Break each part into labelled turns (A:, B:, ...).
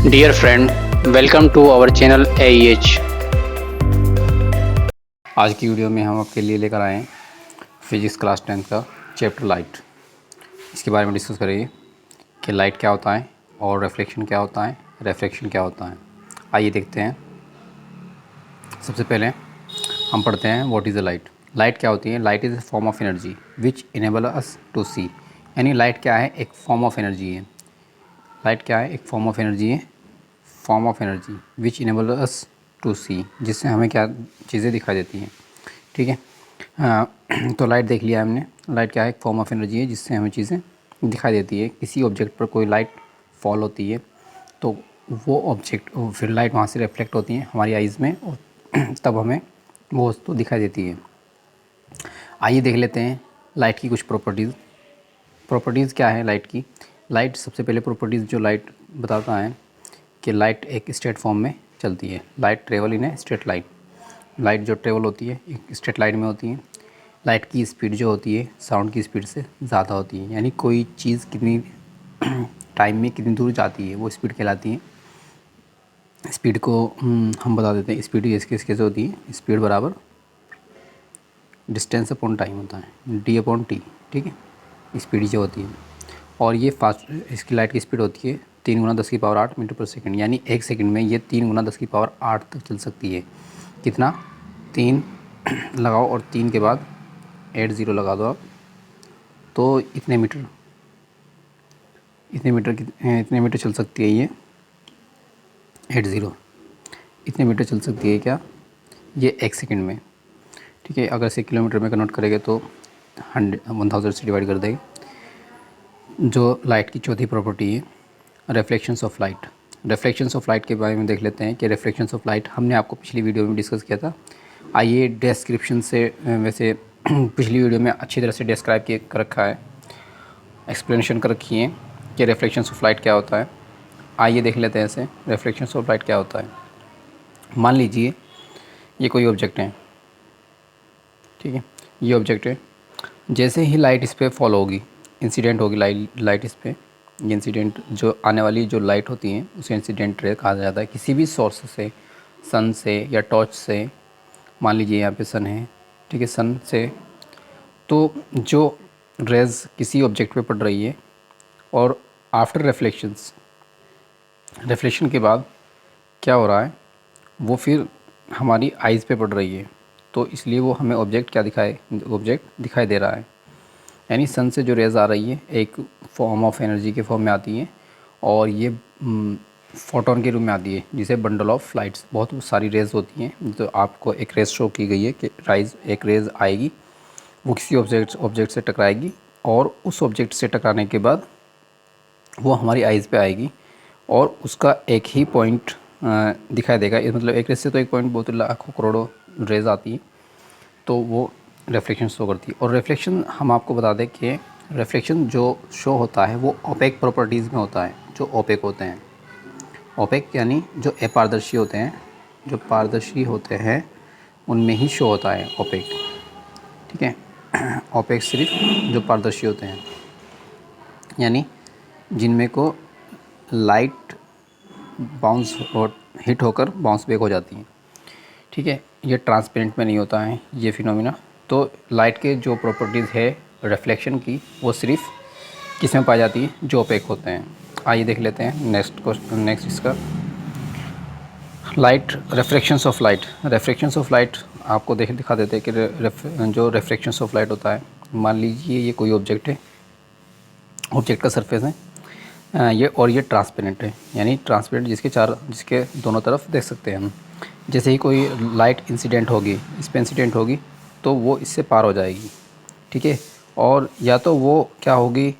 A: Dear friend, welcome to our channel AEH। आज की video में हम आपके लिए लेकर आए हैं फिजिक्स क्लास 10 का चैप्टर लाइट। इसके बारे में डिस्कस करेंगे कि लाइट क्या होता है और रिफ्लेक्शन क्या होता है, रिफ्रैक्शन क्या होता है। आइए देखते हैं। सबसे पहले हम पढ़ते हैं what is the light. Light क्या होती है? Light is a form of energy which enable us to see. यानी लाइट क्या है? एक फॉर्म ऑफ एनर्जी है। लाइट क्या है? एक फॉर्म ऑफ एनर्जी है, form of energy which enable us to see, जिससे हमें क्या चीज़ें दिखाई देती हैं। ठीक है, तो लाइट देख लिया हमने। लाइट क्या है? एक फॉर्म ऑफ एनर्जी है जिससे हमें चीज़ें दिखाई देती है। किसी ऑब्जेक्ट पर कोई लाइट फॉल होती है तो वो ऑब्जेक्ट फिर लाइट वहाँ से रिफ्लेक्ट होती है हमारी आइज़ में और तब हमें वो वस्तु दिखाई देती है। आइए देख लेते हैं लाइट की कुछ प्रॉपर्टीज़। प्रॉपर्टीज़ क्या है लाइट की? लाइट सबसे पहले प्रॉपर्टीज़ जो लाइट बताता है कि लाइट एक स्ट्रेट फॉर्म में चलती है। Light travel in a straight line. Light जो ट्रेवल होती है एक स्ट्रेट लाइन में होती है। लाइट की स्पीड जो होती है साउंड की स्पीड से ज़्यादा होती है। यानी कोई चीज़ कितनी टाइम में कितनी दूर जाती है वो स्पीड कहलाती है। स्पीड को हम बता देते हैं। स्पीड इसके से होती है स्पीड बराबर डिस्टेंस अपॉन टाइम होता है, डी अपॉन टी। ठीक है, स्पीड जो होती है। और ये फास्ट, इसकी लाइट की स्पीड होती है 3 × 10⁸ मीटर पर सेकंड। यानी 1 सेकंड में ये 3 × 10⁸ तक चल सकती है। कितना? 3 लगाओ और 3 के बाद 80 लगा दो आप, तो इतने मीटर चल सकती है ये 80। इतने मीटर चल सकती है क्या? ये 1 सेकंड में। ठीक है, अगर इसे किलोमीटर में कन्वर्ट करेंगे तो 1000 से डिवाइड कर देंगे। जो लाइट की चौथी प्रॉपर्टी है reflections of light. Reflections of light के बारे में देख लेते हैं कि रिफ्लेक्शंस ऑफ लाइट हमने आपको पिछली वीडियो में डिस्कस किया था। आइए डिस्क्रिप्शन से वैसे पिछली वीडियो में अच्छी तरह से डिस्क्राइब कर रखा है, एक्सप्लेनेशन कर रखी है कि रिफ्लेक्शंस ऑफ लाइट क्या होता है। आइए देख लेते हैं इसे, रिफ्लेक्शंस ऑफ लाइट क्या होता है। मान लीजिए ये कोई ऑब्जेक्ट है। ठीक है, ये ऑब्जेक्ट है। जैसे ही लाइट इस पर फॉलो होगी, इंसिडेंट होगी लाइट इस पर, ये इंसिडेंट जो आने वाली जो लाइट होती है उसे इंसिडेंट रे कहा जाता है। किसी भी सोर्स से, सन से या टॉर्च से, मान लीजिए यहाँ पे सन है। ठीक है, सन से तो जो रेज़ किसी ऑब्जेक्ट पे पड़ रही है और आफ्टर रिफ्लेक्शन के बाद क्या हो रहा है, वो फिर हमारी आइज़ पे पड़ रही है, तो इसलिए वो हमें ऑब्जेक्ट दिखाई दे रहा है। यानी सन से जो रेज़ आ रही है एक फॉर्म ऑफ एनर्जी के फॉर्म में आती है और ये फोटोन के रूप में आती है, जिसे बंडल ऑफ लाइट्स। बहुत सारी रेज़ होती हैं, तो आपको एक रेज़ शो की गई है कि एक रेज़ आएगी, वो किसी ऑब्जेक्ट से टकराएगी और उस ऑब्जेक्ट से टकराने के बाद वो हमारी आइज़ पे आएगी और उसका एक ही पॉइंट दिखाई देगा। मतलब एक रेज़ से तो एक पॉइंट बहुत लाखों करोड़ों रेज़ आती है, तो वो रिफ्लेक्शन शो करती है। और रिफ्लेक्शन हम आपको बता दें कि रिफ्लेक्शन जो शो होता है वो ओपेक प्रॉपर्टीज़ में होता है। जो ओपेक होते हैं, ओपेक यानी जो अपारदर्शी होते हैं, जो पारदर्शी होते हैं उनमें ही शो होता है ओपेक। ठीक है, ओपेक सिर्फ जो पारदर्शी होते हैं, यानी जिनमें को लाइट बाउंस और हिट होकर बाउंस बैक हो जाती है। ठीक है, ये ट्रांसपेरेंट में नहीं होता है ये फिनोमिना। तो लाइट के जो प्रॉपर्टीज़ है रिफ्लेक्शन की, वो सिर्फ किस में पाई जाती है? जो ओपेक होते हैं। आइए देख लेते हैं नेक्स्ट इसका light, refractions of light. Refractions of light आपको दिखा देते हैं कि जो रिफ्रैक्शंस ऑफ लाइट होता है, मान लीजिए ये कोई ऑब्जेक्ट है, ऑब्जेक्ट का सरफेस है ये ट्रांसपेरेंट है, यानी ट्रांसपेरेंट जिसके दोनों तरफ देख सकते हैं हम। जैसे ही कोई लाइट इंसिडेंट होगी, इस पर इंसिडेंट होगी तो वो इससे पार हो जाएगी। ठीक है, और या तो वो क्या होगी,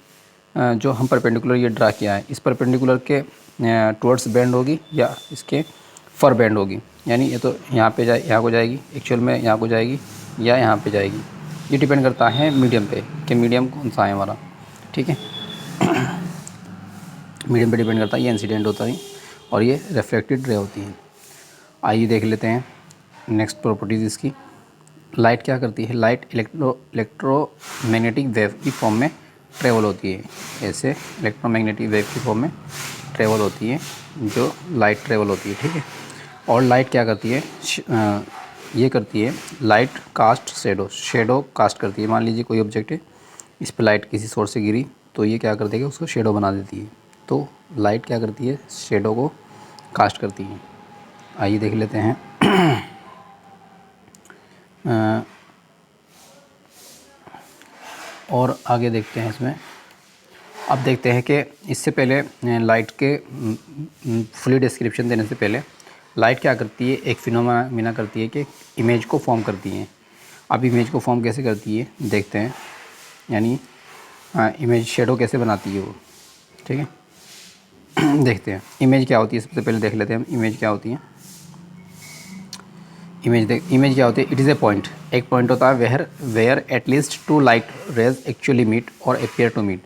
A: जो हम परपेंडिकुलर ये ड्रा किया है इस परपेंडिकुलर के टुवर्ड्स बेंड होगी या इसके फर बेंड होगी। यानी ये तो यहाँ को जाएगी, एक्चुअल में यहाँ को जाएगी या यहाँ पे जाएगी। ये डिपेंड करता है मीडियम पे कि मीडियम कौन सा है हमारा। ठीक है, मीडियम पे डिपेंड करता है। ये इंसिडेंट होता है और ये रिफ्लेक्टेड रे होती है। आइए देख लेते हैं नेक्स्ट प्रॉपर्टीज़ इसकी। लाइट क्या करती है? लाइट इलेक्ट्रोमैग्नेटिक वेव की फॉर्म में ट्रेवल होती है। ऐसे इलेक्ट्रोमैग्नेटिक वेव की फॉर्म में ट्रेवल होती है, जो लाइट ट्रेवल होती है, ठीक है। और लाइट क्या करती है, ये करती है लाइट कास्ट शेडो कास्ट करती है। मान लीजिए कोई ऑब्जेक्ट है, इस पर लाइट किसी सोर्स से गिरी तो ये क्या कर देगा, उसको शेडो बना देती है। तो लाइट क्या करती है, शेडो को कास्ट करती है। आइए देख लेते हैं। और आगे देखते हैं इसमें। अब देखते हैं कि इससे पहले लाइट के फुली डिस्क्रिप्शन देने से पहले लाइट क्या करती है, एक फिनोमेना करती है कि इमेज को फॉर्म करती है। अब इमेज को फॉर्म कैसे करती है देखते हैं, यानी इमेज शेडो कैसे बनाती है वो, ठीक है। देखते हैं इमेज क्या होती है। सबसे पहले देख लेते हैं हम इमेज क्या होती है। इमेज क्या होती है, इट इज़ ए पॉइंट, एक पॉइंट होता है where at least two light rays actually meet और अपियर टू मीट।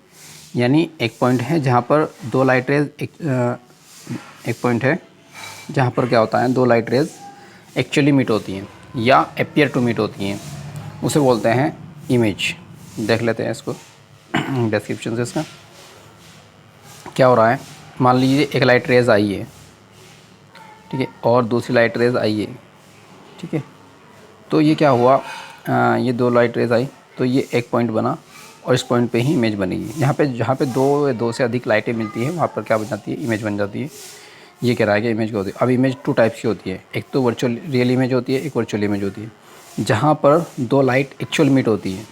A: यानी एक पॉइंट है जहाँ पर दो लाइट रेज एक पॉइंट है जहाँ पर क्या होता है, दो लाइट रेज एक्चुअली मीट होती हैं या अपियर टू मीट होती हैं, उसे बोलते हैं इमेज। देख लेते हैं इसको डिस्क्रिप्शन से इसका क्या हो रहा है। मान लीजिए एक लाइट रेज आई है, ठीक है, और दूसरी लाइट रेज आई है, ठीक है। तो ये क्या हुआ, ये दो लाइट रेज आई तो ये एक पॉइंट बना और इस पॉइंट पे ही इमेज बनेगी। जहाँ पे दो से अधिक लाइटें मिलती हैं वहाँ पर क्या बन जाती है, इमेज बन जाती है। ये कह रहा है कि इमेज क्या होती है। अब इमेज टू टाइप्स की होती है, एक तो वर्चुअल रियल इमेज होती है, एक वर्चुअल इमेज होती है। जहाँ पर दो लाइट एक्चुअल मीट होती है,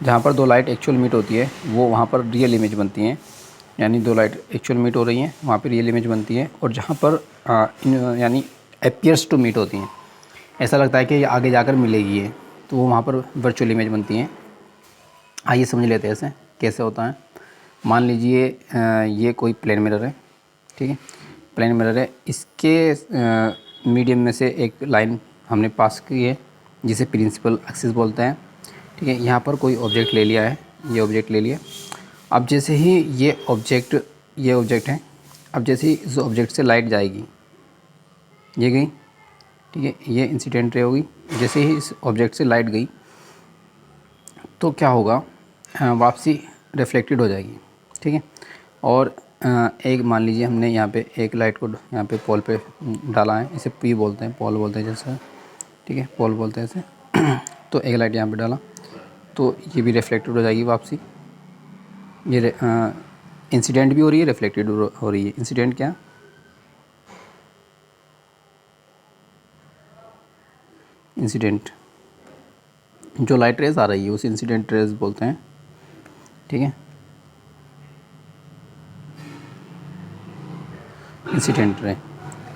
A: जहाँ पर दो लाइट एक्चुअल मीट होती है वो वहाँ पर रियल इमेज बनती हैं। यानी दो लाइट एक्चुअल मीट हो रही हैं वहाँ पर रियल इमेज बनती है। और जहाँ पर यानी अपियर्स टू मीट होती हैं, ऐसा लगता है कि ये आगे जाकर मिलेगी ये, तो वो वहाँ पर वर्चुअल इमेज बनती हैं। आइए समझ लेते हैं ऐसे कैसे होता है। मान लीजिए ये कोई प्लेन मिरर है, ठीक है, प्लेन मिरर है, इसके मीडियम में से एक लाइन हमने पास की है जिसे प्रिंसिपल एक्सिस बोलते हैं, ठीक है। यहाँ पर कोई ऑब्जेक्ट ले लिया है, ये ऑब्जेक्ट ले लिया। अब जैसे ही ये ऑब्जेक्ट है, अब जैसे ही इस ऑब्जेक्ट से लाइट जाएगी, ये गई, ठीक है, ये इंसिडेंट रे होगी। जैसे ही इस ऑब्जेक्ट से लाइट गई तो क्या होगा, वापसी रिफ्लेक्टेड हो जाएगी, ठीक है। और एक मान लीजिए हमने यहाँ पे एक लाइट को यहाँ पे पोल पे डाला है, इसे पी बोलते हैं, पोल बोलते हैं जैसा, ठीक है, पोल बोलते हैं इसे। तो एक लाइट यहाँ पे डाला तो ये भी रिफ्लेक्टेड हो जाएगी वापसी। ये इंसिडेंट भी हो रही है, रिफ्लेक्टेड हो रही है। इंसिडेंट क्या, इंसिडेंट जो लाइट रेज आ रही है उसे इंसिडेंट रेज बोलते हैं, ठीक है, इंसिडेंट रे।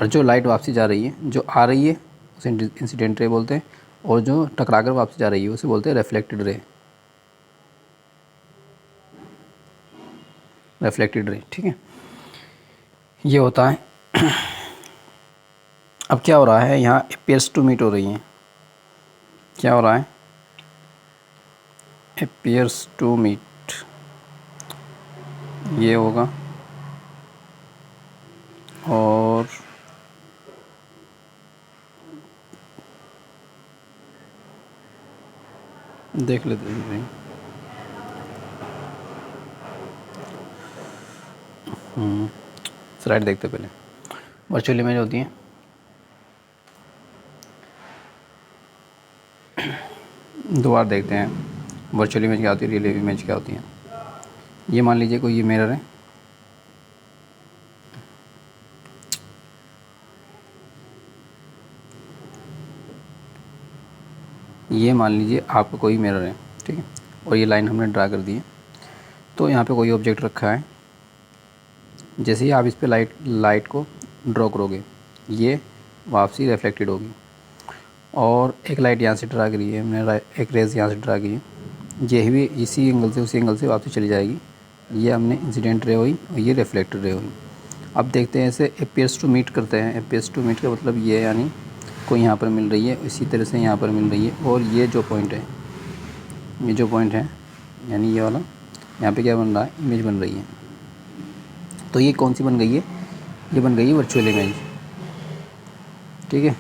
A: और जो लाइट वापसी जा रही है, जो आ रही है उसे इंसिडेंट रे बोलते हैं, और जो टकरा कर वापसी जा रही है उसे बोलते हैं रिफ्लेक्टेड रे, रिफ्लेक्टेड रे, ठीक है। ये होता है। अब क्या हो रहा है, यहाँ अपियर्स टू मीट हो रही है। क्या हो रहा है, अपियर्स टू मीट, ये होगा। और देख लेते हैं, स्लाइड देखते पहले। वर्चुअल इमेज होती है, दो बार देखते हैं वर्चुअल इमेज क्या होती है, रियल इमेज क्या होती है। ये मान लीजिए कोई ये मिरर है, ये मान लीजिए आपका कोई मिरर है, ठीक है, और ये लाइन हमने ड्रा कर दी है। तो यहाँ पे कोई ऑब्जेक्ट रखा है, जैसे ही आप इस पे लाइट को ड्रॉ करोगे ये वापसी रिफ्लेक्टेड होगी। और एक लाइट यहाँ से ड्रा करी है हमने, एक रेज यहाँ से ड्रा की है, ये भी इसी एंगल से उसी एंगल से वापसी चली जाएगी। ये हमने इंसिडेंट रे हुई और ये रिफ्लेक्टेड रे हुई। अब देखते हैं ऐसे अपियर्स टू मीट करते हैं। अपियर्स टू मीट का मतलब ये है, यानी कोई यहाँ पर मिल रही है, इसी तरह से यहाँ पर मिल रही है, और ये जो पॉइंट है, ये जो पॉइंट है यानी ये वाला, यहाँ पे क्या बन रहा है, इमेज बन रही है। तो ये कौन सी बन गई है, ये बन गई है वर्चुअल इमेज, ठीक है,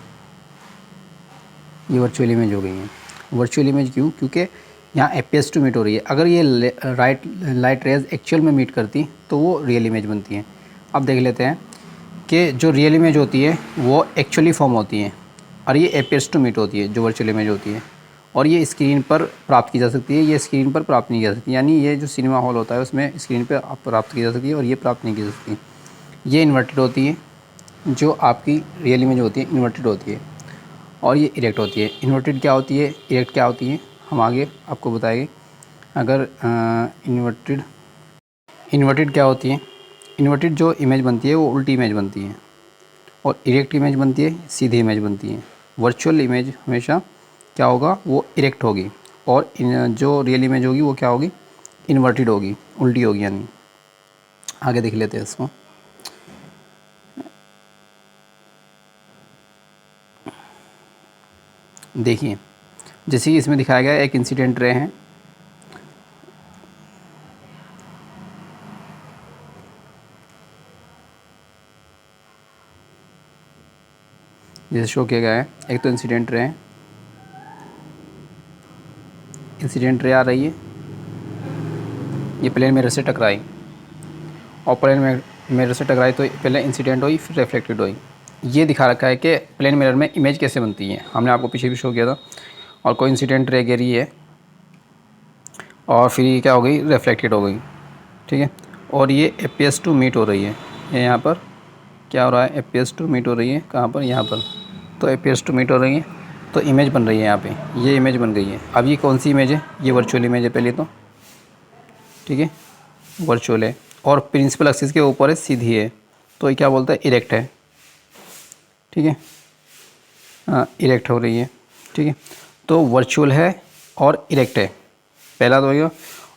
A: ये वर्चुअल इमेज हो गई है। वर्चुअल इमेज क्यों, क्योंकि यहाँ अपियर्स टू मीट हो रही है। अगर ये लाइट रेज एक्चुअल में मीट करती तो वो रियल इमेज बनती है। अब देख लेते हैं कि जो रियल इमेज होती है वो एक्चुअली फॉर्म होती है और ये अपीयर्स टू मीट होती है जो वर्चुअल इमेज होती है, और ये स्क्रीन पर प्राप्त की जा सकती है, ये स्क्रीन पर प्राप्त नहीं की जा सकती। यानी ये जो सिनेमा हॉल होता है उसमें स्क्रीन पर प्राप्त की जा सकती है और ये प्राप्त नहीं की जा सकती। ये इन्वर्टेड होती है, जो आपकी रियल इमेज होती है इन्वर्टेड होती है, और ये इरेक्ट होती है। इन्वर्टेड क्या होती है, इरेक्ट क्या होती है, हम आगे आपको बताएंगे। अगर इन्वर्टेड क्या होती है, इन्वर्टेड जो इमेज बनती है वो उल्टी इमेज बनती है, और इरेक्ट इमेज बनती है सीधी इमेज बनती है। वर्चुअल इमेज हमेशा क्या होगा, वो इरेक्ट होगी, और जो रियल इमेज होगी वो क्या होगी, इन्वर्टेड होगी, उल्टी होगी। यानी आगे देख लेते हैं इसको। देखिए जैसे कि इसमें दिखाया गया है, एक इंसिडेंट रे है, जैसे शो किया गया है। एक तो इंसिडेंट रे है, इंसिडेंट रे आ रही है, ये प्लेन मिरर से टकराई, और प्लेन मिरर से टकराई तो पहले इंसिडेंट हुई फिर रिफ्लेक्टेड हुई। ये दिखा रखा है कि प्लेन मिरर में इमेज कैसे बनती है, हमने आपको पीछे भी शो किया था। और कोई इंसिडेंट रे गिरी है और फिर ये क्या हो गई, रिफ्लेक्टेड हो गई, ठीक है। और ये अपीयर्स टू मीट हो रही है, ये यहाँ पर क्या हो रहा है, अपीयर्स टू मीट हो रही है, कहाँ पर, यहाँ पर। तो अपीयर्स टू मीट हो रही है तो इमेज बन रही है यहाँ पे, ये इमेज बन गई है। अब ये कौन सी इमेज है, ये वर्चुअल इमेज है पहले तो, ठीक है, वर्चुअल है, और प्रिंसिपल एक्सिस के ऊपर है, सीधी है, तो ये क्या बोलता है, इरेक्ट है, ठीक है, इरेक्ट हो रही है, ठीक है। तो वर्चुअल है और इरेक्ट है, पहला तो ये,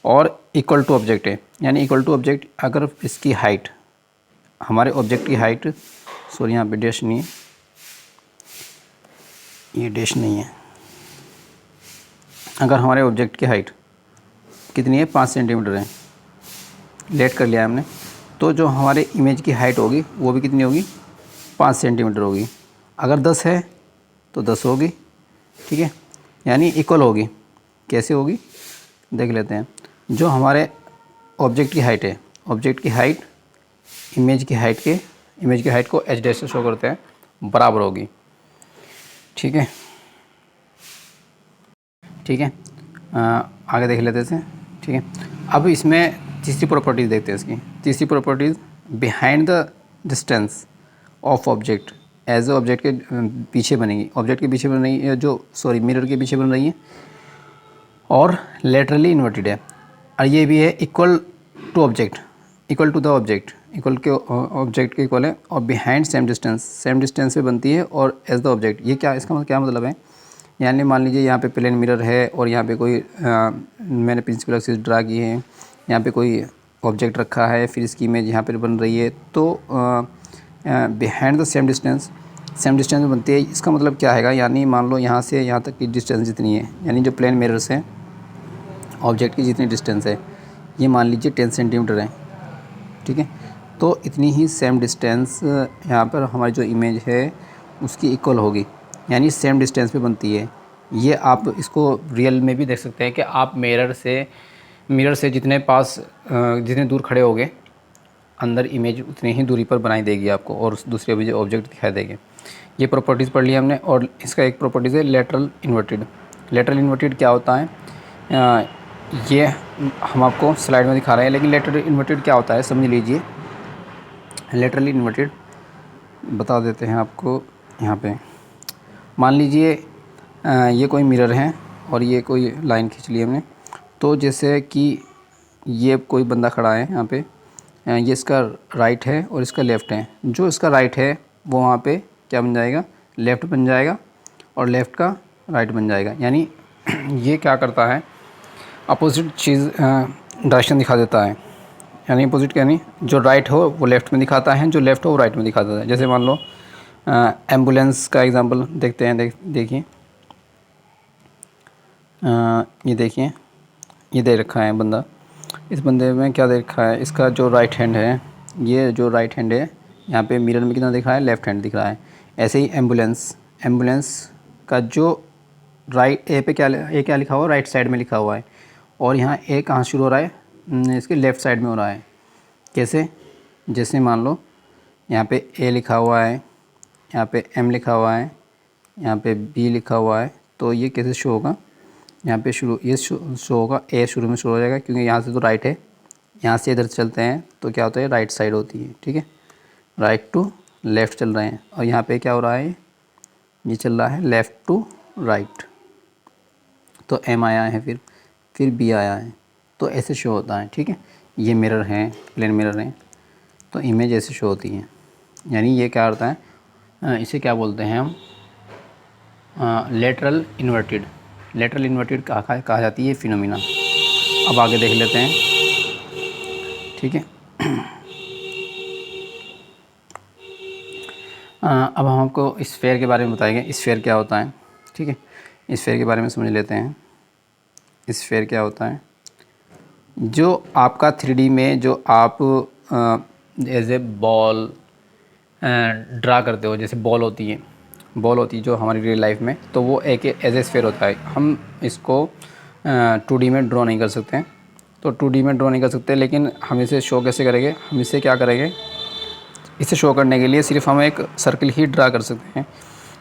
A: और इक्वल टू ऑब्जेक्ट है। यानी इक्वल टू ऑब्जेक्ट, अगर इसकी हाइट, हमारे ऑब्जेक्ट की हाइट, सॉरी यहाँ पे डैश नहीं है, ये डैश नहीं है, अगर हमारे ऑब्जेक्ट की हाइट कितनी है, 5 सेंटीमीटर है, लेट कर लिया हमने, तो जो हमारे इमेज की हाइट होगी वो भी कितनी होगी, 5 सेंटीमीटर होगी। अगर 10 है तो 10 होगी, ठीक है, यानी इक्वल होगी। कैसे होगी देख लेते हैं। जो हमारे ऑब्जेक्ट की हाइट है, ऑब्जेक्ट की हाइट इमेज की हाइट को एच डैश से शो करते हैं, बराबर होगी, ठीक है, ठीक है। आगे देख लेते हैं, ठीक है। अब इसमें तीसरी प्रॉपर्टीज़ देखते हैं इसकी। तीसरी properties, behind the distance of object, as a object के पीछे बनेगी, ऑब्जेक्ट के पीछे बन रही है, जो सॉरी मिरर के पीछे बन रही है, और लेटरली इन्वर्टेड है, और ये भी है equal to object, equal to the object, equal के ऑब्जेक्ट के इक्वल है, और बिहाइंड सेम डिस्टेंस पे बनती है, और एज द ऑब्जेक्ट। ये क्या, इसका मतलब क्या मतलब है, यानी मान लीजिए यहाँ पे प्लेन मिरर है और यहाँ पे कोई मैंने प्रिंसिपल एक्सिस ड्रा की है, यहाँ पे कोई ऑब्जेक्ट रखा है, फिर इसकी इमेज यहाँ पर बन रही है, तो बिहाइंड द सेम डिस्टेंस में बनती है। इसका मतलब क्या है, यानी मान लो यहाँ से यहाँ तक की डिस्टेंस जितनी है, यानी जो प्लेन मिरर से ऑब्जेक्ट की जितनी डिस्टेंस है, ये मान लीजिए 10 सेंटीमीटर है, ठीक है। तो इतनी ही सेम डिस्टेंस यहाँ पर हमारी जो इमेज है उसकी इक्वल होगी, यानी सेम डिस्टेंस पे बनती है। ये आप इसको रियल में भी देख सकते हैं कि आप मिरर से जितने पास जितने दूर खड़े होगे, अंदर इमेज उतनी ही दूरी पर बनाई देगी आपको, और दूसरे ऑब्जेक्ट दिखाई देंगे। ये प्रॉपर्टीज़ पढ़ लिया हमने। और इसका एक प्रॉपर्टीज़ है लेटरल इन्वर्टेड। लेटरल इन्वर्टेड क्या होता है, ये हम आपको स्लाइड में दिखा रहे हैं, लेकिन लेटरल इन्वर्टेड क्या होता है समझ लीजिए। लेटरली इन्वर्टेड बता देते हैं आपको। यहाँ पे मान लीजिए ये कोई मिरर है और ये कोई लाइन खींच ली हमने, तो जैसे कि ये कोई बंदा खड़ा है यहाँ पे, ये इसका राइट है और इसका लेफ़्ट है। जो इसका राइट है वो वहाँ पे क्या बन जाएगा, लेफ़्ट बन जाएगा, और लेफ़्ट का राइट बन जाएगा। यानी ये क्या करता है, अपोजिट चीज़ डायरेक्शन दिखा देता है। यानी अपोजिट यानी जो राइट हो वो लेफ़्ट में दिखाता है, जो लेफ़्ट हो वो राइट में दिखाता है। जैसे मान लो एम्बुलेंस का एग्जांपल देखते हैं। देखिए ये देखिए, ये दे रखा है बंदा, इस बंदे में क्या दे रखा है, इसका जो राइट हैंड है, ये जो राइट हैंड है यहाँ पे मिरर में कितना दिख रहा है, लेफ़्ट हैंड दिख रहा है। ऐसे ही एम्बुलेंस का जो राइट ए पे क्या लिखा हुआ है, राइट साइड में लिखा हुआ है, और यहाँ ए कहाँ शुरू हो रहा है, इसके लेफ़्ट साइड में हो रहा है। कैसे, जैसे मान लो यहाँ पे ए लिखा हुआ है, यहाँ पे एम लिखा हुआ है, यहाँ पे बी लिखा हुआ है, तो ये कैसे शो होगा, यहाँ पे शुरू ये शो होगा, ए शुरू में शो हो जाएगा क्योंकि यहाँ से तो राइट है, यहाँ से इधर चलते हैं तो क्या होता है, राइट साइड होती है, ठीक है, राइट टू लेफ़्ट चल रहे हैं। और यहाँ पे क्या हो रहा है, ये चल रहा है लेफ़्ट टू राइट, तो एम आया है, फिर बी आया है, तो ऐसे शो होता है, ठीक है। ये मिरर हैं, प्लेन मिरर हैं, तो इमेज ऐसे शो होती है। यानी ये क्या होता है, इसे क्या बोलते हैं हम, लेटरल इन्वर्टेड। लेटरल इन्वर्टेड कहा जाती है फिनोमिना। अब आगे देख लेते हैं, ठीक है। अब हम आपको स्फेयर के बारे में बताएंगे, स्फेयर क्या होता है, ठीक है। स्फेयर के बारे में समझ लेते हैं। स्फेयर क्या होता है, जो आपका 3D में जो आप एज ए बॉल ड्रा करते हो, जैसे बॉल होती है जो हमारी रियल लाइफ में, तो वो एक एज ए स्फेयर होता है। हम इसको 2D में ड्रॉ नहीं कर सकते हैं, तो 2D में ड्रॉ नहीं कर सकते, लेकिन हम इसे शो कैसे करेंगे, हम इसे क्या करेंगे, इसे शो करने के लिए सिर्फ हम एक सर्किल ही ड्रा कर सकते हैं।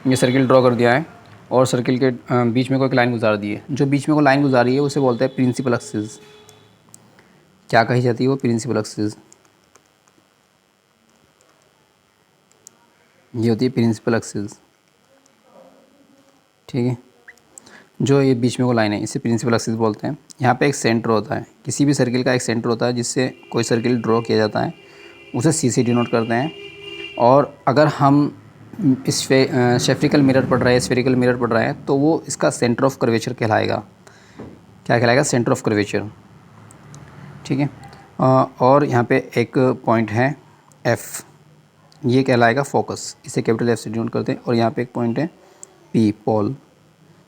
A: ये सर्किल ड्रॉ कर दिया है और सर्किल के बीच में कोई लाइन गुजार दी है, जो बीच में कोई लाइन गुजारी है उसे बोलते हैं प्रिंसिपल एक्सिस। क्या कही जाती है वो, प्रिंसिपल एक्सिस, ये होती है प्रिंसिपल एक्सिस, ठीक है। जो ये बीच में को लाइन है इसे प्रिंसिपल एक्सिस बोलते हैं। यहाँ पे एक सेंटर होता है, किसी भी सर्किल का एक सेंटर होता है जिससे कोई सर्किल ड्रॉ किया जाता है, उसे सी से डिनोट करते हैं। और अगर हम इस शेफ्रिकल मिरर पढ़ रहे हैं, स्फेरिकल मिरर पढ़ रहे हैं, तो वो इसका सेंटर ऑफ कर्वेचर कहलाएगा। क्या कहलाएगा, सेंटर ऑफ कर्वेचर, ठीक है। और यहाँ पे एक पॉइंट है एफ़, ये कहलाएगा फोकस, इसे कैपिटल एफ से डिनोट करते हैं। और यहाँ पे एक पॉइंट है पी, पोल।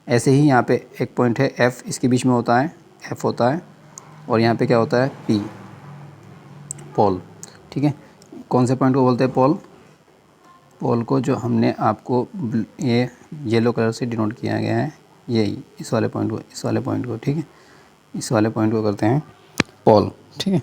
A: ऐसे ही यहाँ पे एक पॉइंट है एफ़, इसके बीच में होता है एफ़ होता है, और यहाँ पे क्या होता है पी, पोल, ठीक है। कौन से पॉइंट को बोलते हैं पोल, पोल को जो हमने आपको ये येलो कलर से डिनोट किया गया है, यही इस वाले पॉइंट को, इस वाले पॉइंट को, ठीक है, इस वाले पॉइंट को करते हैं पोल, ठीक है।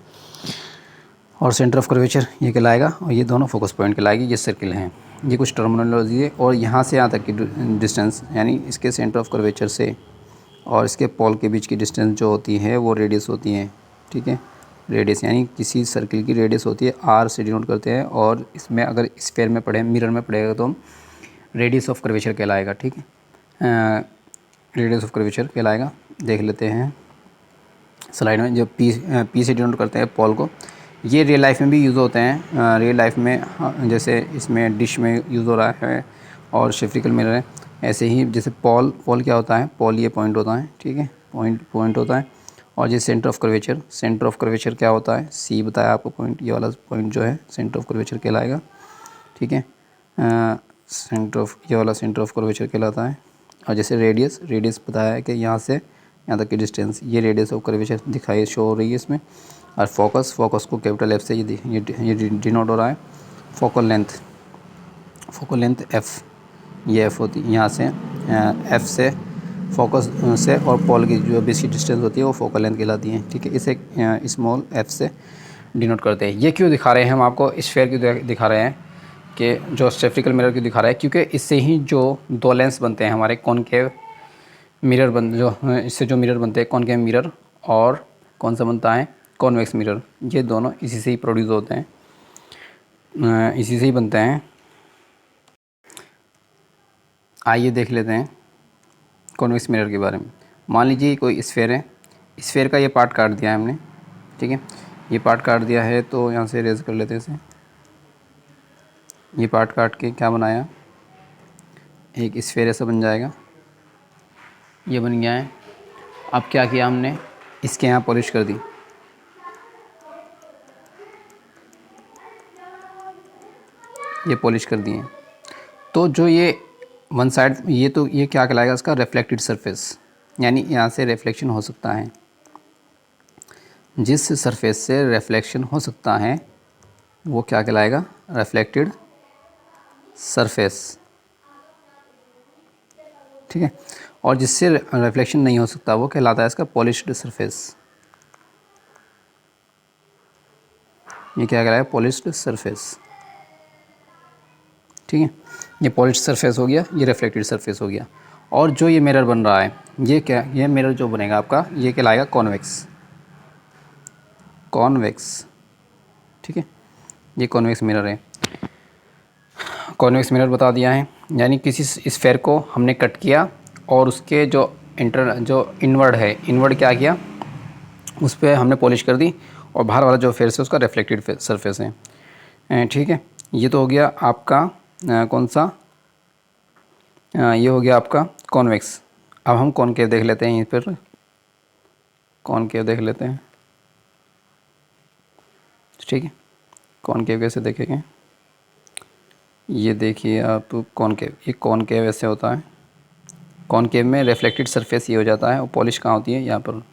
A: और सेंटर ऑफ कर्वेचर ये कहलाएगा, और ये दोनों फोकस पॉइंट कहलाएगी, ये सर्किल हैं। ये कुछ टर्मिनोलॉजी है। और यहाँ से यहाँ तक की डिस्टेंस, यानी इसके सेंटर ऑफ कर्वेचर से और इसके पोल के बीच की डिस्टेंस जो होती है वो रेडियस होती है, ठीक है। रेडियस यानी किसी सर्किल की रेडियस होती है, आर से डिनोट करते हैं। और इसमें अगर स्फेयर में पढ़े, मिरर में पढ़ेगा तो रेडियस ऑफ कर्वेचर कहलाएगा, ठीक है, रेडियस ऑफ कर्वेचर कहलाएगा। देख लेते हैं स्लाइड में, जो पी से डिनोट करते हैं पोल को, ये रियल लाइफ में भी यूज़ होते हैं। रियल लाइफ में जैसे इसमें डिश में यूज़ हो रहा है और शेफ्रिकल मिरर है, ऐसे ही जैसे पोल क्या होता है, पोल ये पॉइंट होता है, ठीक है, पॉइंट होता है। और ये सेंटर ऑफ कर्वेचर क्या होता है, सी बताया आपको पॉइंट, ये वाला पॉइंट जो है सेंटर ऑफ कर्वेचर कहलाएगा, ठीक है। ये वाला सेंटर ऑफ कर्वेचर कहलाता है। और जैसे रेडियस बताया है कि यहाँ से यहाँ तक की डिस्टेंस, ये रेडियस ऑफ कर्वेचर दिखाई शो हो रही है इसमें। और फोकस को कैपिटल एफ से ये डिनोट हो रहा है। फोकल लेंथ एफ़, ये एफ़ होती है, यहाँ से एफ़ से फोकस से और पोल की जो बीच की डिस्टेंस होती है वो फोकल लेंथ कहलाती है, ठीक है। इसे स्मॉल एफ से डिनोट करते हैं। ये क्यों दिखा रहे हैं हम आपको, स्फेयर क्यों दिखा रहे हैं, कि जो शेफ्रिकल मिरर क्यों दिखा रहा है, क्योंकि इससे ही जो दो लेंस बनते हैं हमारे कॉनकेव मिरर इससे जो मिरर बनते हैं कॉनकेव मिरर, और कौन सा बनता है कॉन्वेक्स मिरर, ये दोनों इसी से ही प्रोड्यूस होते हैं, इसी से ही बनते हैं। आइए देख लेते हैं कॉन्वेक्स मिरर के बारे में। मान लीजिए कोई स्फेयर है, स्फेयर का ये पार्ट काट दिया है हमने, ठीक है, ये पार्ट काट दिया है, तो यहाँ से इरेज कर लेते हैं इसे। ये पार्ट काट के क्या बनाया, एक स्फेयर ऐसा बन जाएगा, ये बन गया है। अब क्या किया हमने, इसके यहाँ पॉलिश कर दी, ये पॉलिश कर दिए, तो जो ये वन साइड, ये क्या कहलाएगा, इसका रिफ्लेक्टेड सरफेस, यानी यहाँ से रिफ्लेक्शन हो सकता है। जिस सरफेस से रिफ्लेक्शन हो सकता है वो क्या कहलाएगा, रिफ्लेक्टेड सरफेस, ठीक है। और जिससे रिफ्लेक्शन नहीं हो सकता वो कहलाता है इसका पॉलिश्ड सरफेस। ये क्या कहलाएगा, पॉलिश्ड सरफेस। ठीक है, ये पॉलिश्ड सरफेस हो गया, ये रिफ्लेक्टेड सरफेस हो गया। और जो ये मिरर बन रहा है, ये क्या, ये मिरर जो बनेगा आपका, ये कहलाएगा कॉन्वेक्स, कॉन्वेक्स। ठीक है, ये कॉन्वेक्स मिरर है। कॉन्वेक्स मिरर बता दिया है, यानी किसी स्फेयर को हमने कट किया और उसके जो इनवर्ड है, इनवर्ड क्या किया, उस पर हमने पॉलिश कर दी, और बाहर वाला जो फेस है उसका रिफ्लेक्टेड सरफेस है। ठीक है, ये तो हो गया आपका कौन सा, ये हो गया आपका कॉन्वेक्स। अब हम कॉनकेव देख लेते हैं, यहीं पर कॉनकेव देख लेते हैं। ठीक है, कॉनकेव कैसे देखेंगे, ये देखिए आप, कॉनकेव, ये कॉनकेव ऐसे होता है। कॉनकेव में रिफ्लेक्टेड सरफेस ये हो जाता है, और पॉलिश कहाँ होती है, यहाँ पर।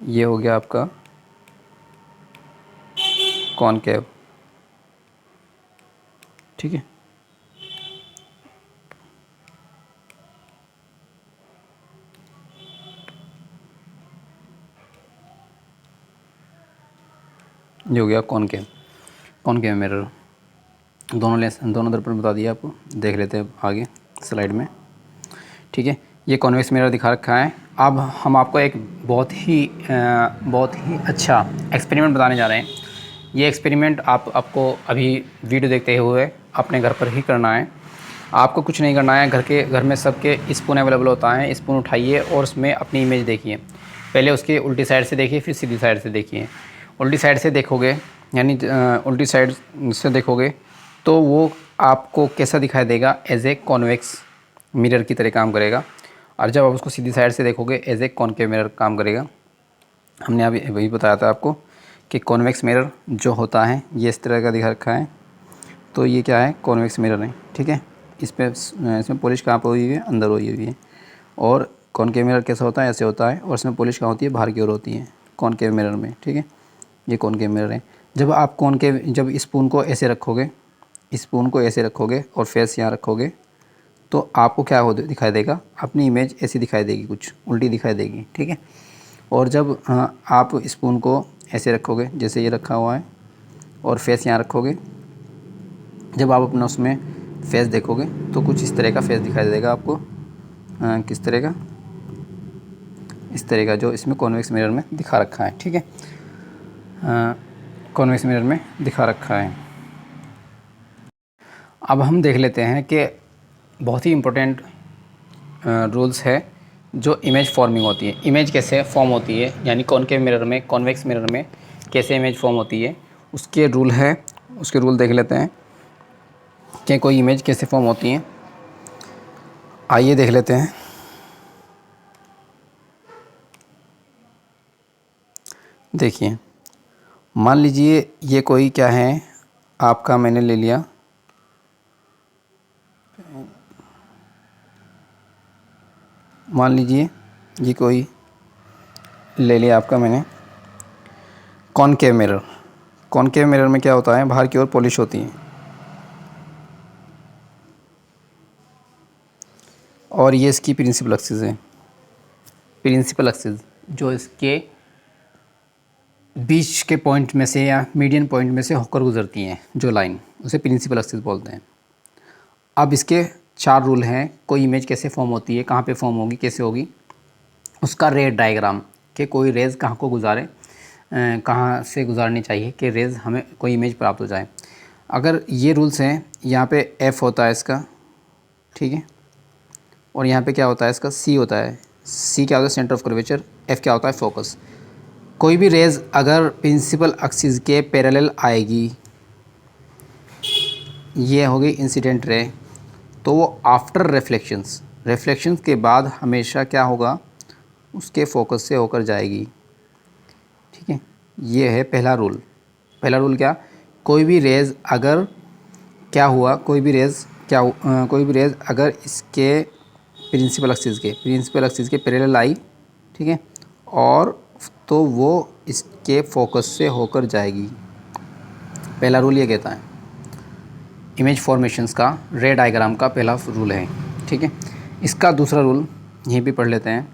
A: ये हो गया आपका कॉनकेव। ठीक है, ये हो गया कॉनकेव, कॉनकेव मिरर। दोनों दर्पण बता दिया आपको, देख लेते हैं आगे स्लाइड में। ठीक है, ये कॉन्वेक्स मिरर दिखा रखा है। अब हम आपको एक बहुत ही अच्छा एक्सपेरिमेंट बताने जा रहे हैं। ये एक्सपेरिमेंट आपको अभी वीडियो देखते हुए अपने घर पर ही करना है। आपको कुछ नहीं करना है, घर में सबके स्पून अवेलेबल होता है। स्पून उठाइए और उसमें अपनी इमेज देखिए। पहले उसके उल्टी साइड से देखिए, फिर सीधी साइड से देखिए। उल्टी साइड से देखोगे, यानी उल्टी साइड से देखोगे तो वो आपको कैसा दिखाई देगा, एज ए कॉन्वेक्स मिरर की तरह काम करेगा। और जब आप उसको सीधी साइड से देखोगे, एज ए कॉनकेव मिरर काम करेगा। हमने अभी वही बताया था आपको कि कॉन्वेक्स मिरर जो होता है ये इस तरह का दिखा रखा है। तो ये क्या है, कॉन्वेक्स मिरर है। ठीक है, इसमें पॉलिश कहाँ पर हुई हुई है, अंदर हुई हुई है। और कॉनकेव मिरर कैसा होता है, ऐसे होता है, और इसमें पॉलिश कहाँ होती है, बाहर की ओर होती है कॉनकेव मिरर में। ठीक है, ये कॉनकेव मिरर है। जब स्पून को ऐसे रखोगे, स्पून को ऐसे रखोगे और फेस यहाँ रखोगे, तो आपको क्या हो दिखाई देगा, अपनी इमेज ऐसी दिखाई देगी, कुछ उल्टी दिखाई देगी। ठीक है, और जब आप स्पून को ऐसे रखोगे, जैसे ये रखा हुआ है, और फेस यहाँ रखोगे, जब आप अपना उसमें फेस देखोगे तो कुछ इस तरह का फेस दिखाई देगा आपको। किस तरह का, इस तरह का, जो इसमें कॉन्वेक्स मिरर में दिखा रखा है। ठीक है, कॉन्वेक्स मिरर में दिखा रखा है। अब हम देख लेते हैं कि बहुत ही इम्पोर्टेंट रूल्स है जो इमेज फॉर्मिंग होती है। इमेज कैसे फॉर्म होती है, यानी कॉनकेव मिरर में, कॉन्वेक्स मिरर में कैसे इमेज फॉर्म होती है, उसके रूल है। उसके रूल देख लेते हैं कि कोई इमेज कैसे फॉर्म होती है। आइए देख लेते हैं। देखिए, मान लीजिए ये कोई क्या है आपका, मैंने ले लिया, मान लीजिए ये कोई ले लिया आपका मैंने कॉनकेव मिरर। कॉनकेव मिरर में क्या होता है, बाहर की ओर पॉलिश होती है, और ये इसकी प्रिंसिपल एक्सिस है। प्रिंसिपल एक्सिस जो इसके बीच के पॉइंट में से या मीडियन पॉइंट में से होकर गुजरती हैं, जो लाइन, उसे प्रिंसिपल एक्सिस बोलते हैं। अब इसके 4 रूल हैं, कोई इमेज कैसे फॉर्म होती है, कहाँ पे फॉर्म होगी, कैसे होगी, उसका रे डायग्राम, कि कोई रेज़ कहाँ को गुजारे, कहाँ से गुजारनी चाहिए कि रेज़ हमें कोई इमेज प्राप्त हो जाए। अगर ये रूल्स हैं, यहाँ पे एफ़ होता है इसका, ठीक है, और यहाँ पे क्या होता है इसका, सी होता है। सी क्या होता है, सेंटर ऑफ कर्वेचर। एफ़ क्या होता है, फोकस। कोई भी रेज़ अगर प्रिंसिपल एक्सिस के पैरेलल आएगी, ये हो गई इंसिडेंट रे, तो वो आफ्टर रिफ्लेक्शंस के बाद हमेशा क्या होगा, उसके फोकस से होकर जाएगी। ठीक है, ये है पहला रूल। पहला रूल क्या, कोई भी रेज़ अगर क्या हुआ, कोई भी रेज़ अगर इसके प्रिंसिपल एक्सिस के पैरेलल आई, ठीक है, और तो वो इसके फोकस से होकर जाएगी। पहला रूल ये कहता है इमेज फॉर्मेशंस का, रे डायग्राम का पहला रूल है। ठीक है, इसका दूसरा रूल यहीं भी पढ़ लेते हैं।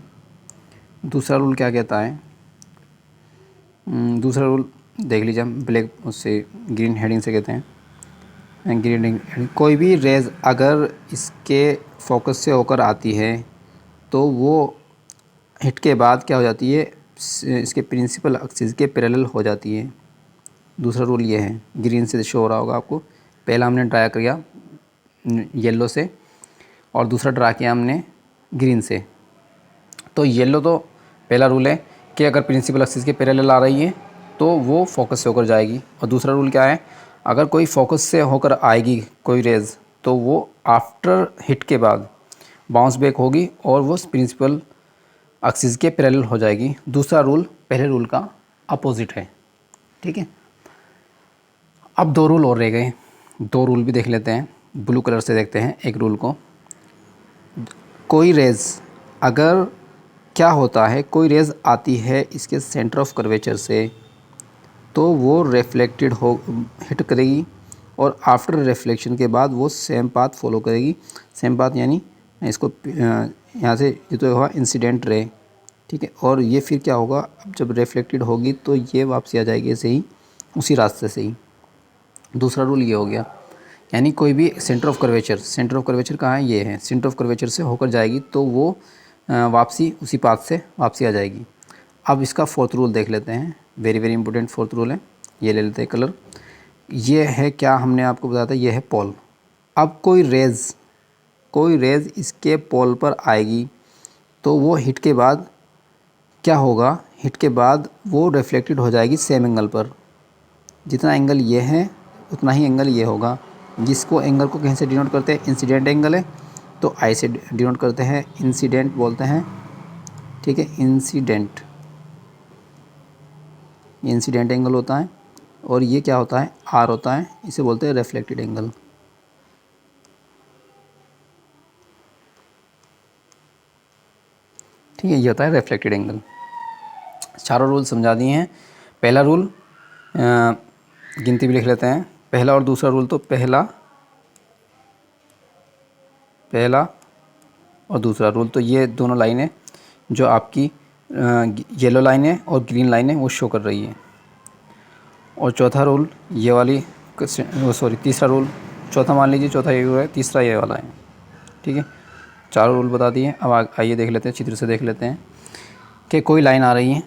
A: दूसरा रूल क्या कहता है, दूसरा रूल देख लीजिए, हम ब्लैक उससे ग्रीन हेडिंग से कहते हैं। ग्रीन हेडिंग, कोई भी रेज अगर इसके फोकस से होकर आती है तो वो हिट के बाद क्या हो जाती है, इसके प्रिंसिपल एक्सिस के पैरेलल हो जाती है। दूसरा रूल ये है, ग्रीन से शो हो रहा होगा आपको। पहला हमने ड्रा किया येलो से और दूसरा ड्रा किया हमने ग्रीन से। तो येलो तो पहला रूल है कि अगर प्रिंसिपल एक्सिस के पैरेलल आ रही है तो वो फोकस से होकर जाएगी। और दूसरा रूल क्या है, अगर कोई फोकस से होकर आएगी कोई रेज तो वो आफ्टर हिट के बाद बाउंस बैक होगी और वो प्रिंसिपल एक्सिस के पैरेलल हो जाएगी। दूसरा रूल पहले रूल का अपोजिट है, ठीक है। अब दो रूल और रह गए, दो रूल भी देख लेते हैं। ब्लू कलर से देखते हैं एक रूल को। कोई रेज अगर, क्या होता है, कोई रेज आती है इसके सेंटर ऑफ कर्वेचर से तो वो रिफ्लेक्टेड हो, हिट करेगी और आफ्टर रिफ्लेक्शन के बाद वो सेम पाथ फॉलो करेगी। सेम पाथ यानी इसको यहाँ से ये तो होगा इंसिडेंट रे, ठीक है। और ये फिर क्या होगा, अब जब रिफ्लेक्टेड होगी तो ये वापसी आ जाएगी ऐसे ही, उसी रास्ते से ही। दूसरा रूल ये हो गया, यानी कोई भी centre of curvature, centre of curvature कहाँ है, ये है, सेंटर ऑफ कर्वेचर से होकर जाएगी तो वो वापसी उसी पाथ से वापसी आ जाएगी। अब इसका फोर्थ रूल देख लेते हैं, very very important fourth rule है। ये ले लेते हैं कलर। ये है, क्या हमने आपको बताया था, ये है पोल। अब कोई रेज इसके पोल पर आएगी तो वो हिट के बाद क्या होगा, हिट के बाद वो रिफ्लेक्टेड हो जाएगी सेम एंगल पर। जितना एंगल ये है उतना ही एंगल ये होगा। जिसको एंगल को कहीं से डिनोट करते हैं, इंसिडेंट एंगल है तो आई से डिनोट करते हैं, इंसिडेंट बोलते हैं, ठीक है। इंसिडेंट एंगल होता है। और ये क्या होता है, आर होता है, इसे बोलते हैं रिफ्लेक्टेड एंगल। ठीक है, ये होता है रिफ्लेक्टेड एंगल। चारों रूल समझा दिए हैं। पहला रूल गिनती भी लिख लेते हैं। पहला और दूसरा रूल, तो पहला और दूसरा रूल, तो ये दोनों लाइनें जो आपकी येलो लाइन है और ग्रीन लाइन है वो शो कर रही है। और चौथा रूल ये वाली, तीसरा रूल, चौथा मान लीजिए, चौथा ये है, तीसरा ये वाला है, ठीक है। चारों रूल बता दिए। अब आइए देख लेते हैं, चित्र से देख लेते हैं कि कोई लाइन आ रही है।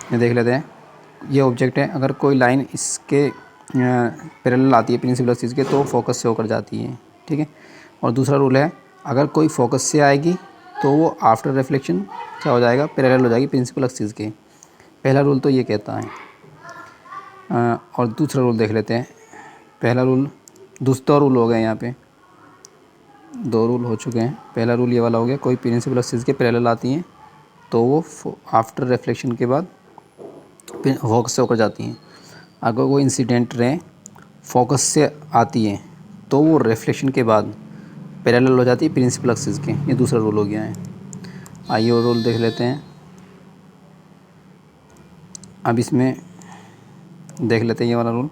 A: ये देख लेते हैं, ये ऑब्जेक्ट है, अगर कोई लाइन इसके पैरेलल आती है प्रिंसिपल एक्सिस के तो फोकस से होकर जाती है, ठीक है। और दूसरा रूल है, अगर कोई फोकस से आएगी तो वो आफ्टर रिफ्लेक्शन क्या हो जाएगा, पैरेलल हो जाएगी प्रिंसिपल एक्सिस के। पहला रूल तो ये कहता है। और दूसरा रूल देख लेते हैं। पहला रूल, दूसरा रूल हो गया, यहाँ पे दो रूल हो चुके हैं। पहला रूल ये वाला हो गया, कोई प्रिंसिपल एक्सिस के पैरेलल आती हैं तो वो आफ्टर रिफ्लेक्शन के बाद फोकस से होकर जाती हैं। अगर वो इंसिडेंट रे फोकस से आती है तो वो रिफ्लेक्शन के बाद पैरेलल हो जाती है प्रिंसिपल एक्सिस के। ये दूसरा रूल हो गया है। आइए और रूल देख लेते हैं। अब इसमें देख लेते हैं ये वाला रूल,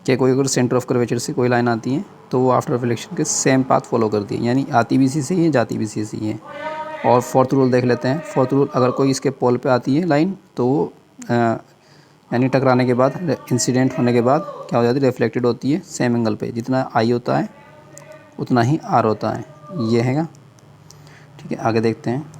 A: कि कोई अगर सेंटर ऑफ कर्वेचर से कोई लाइन आती है तो वो आफ्टर रिफ्लेक्शन के सेम पाथ फॉलो करती है, यानी आती भी इसी से ही है, जाती भी इसी से ही है। और फोर्थ रूल देख लेते हैं। फोर्थ रूल, अगर कोई इसके पोल पे आती है लाइन तो वो यानी टकराने के बाद, इंसिडेंट होने के बाद क्या हो जाती है, रिफ्लेक्टेड होती है सेम एंगल पे। जितना आई होता है उतना ही आर होता है, ये हैगा, ठीक है। आगे देखते हैं।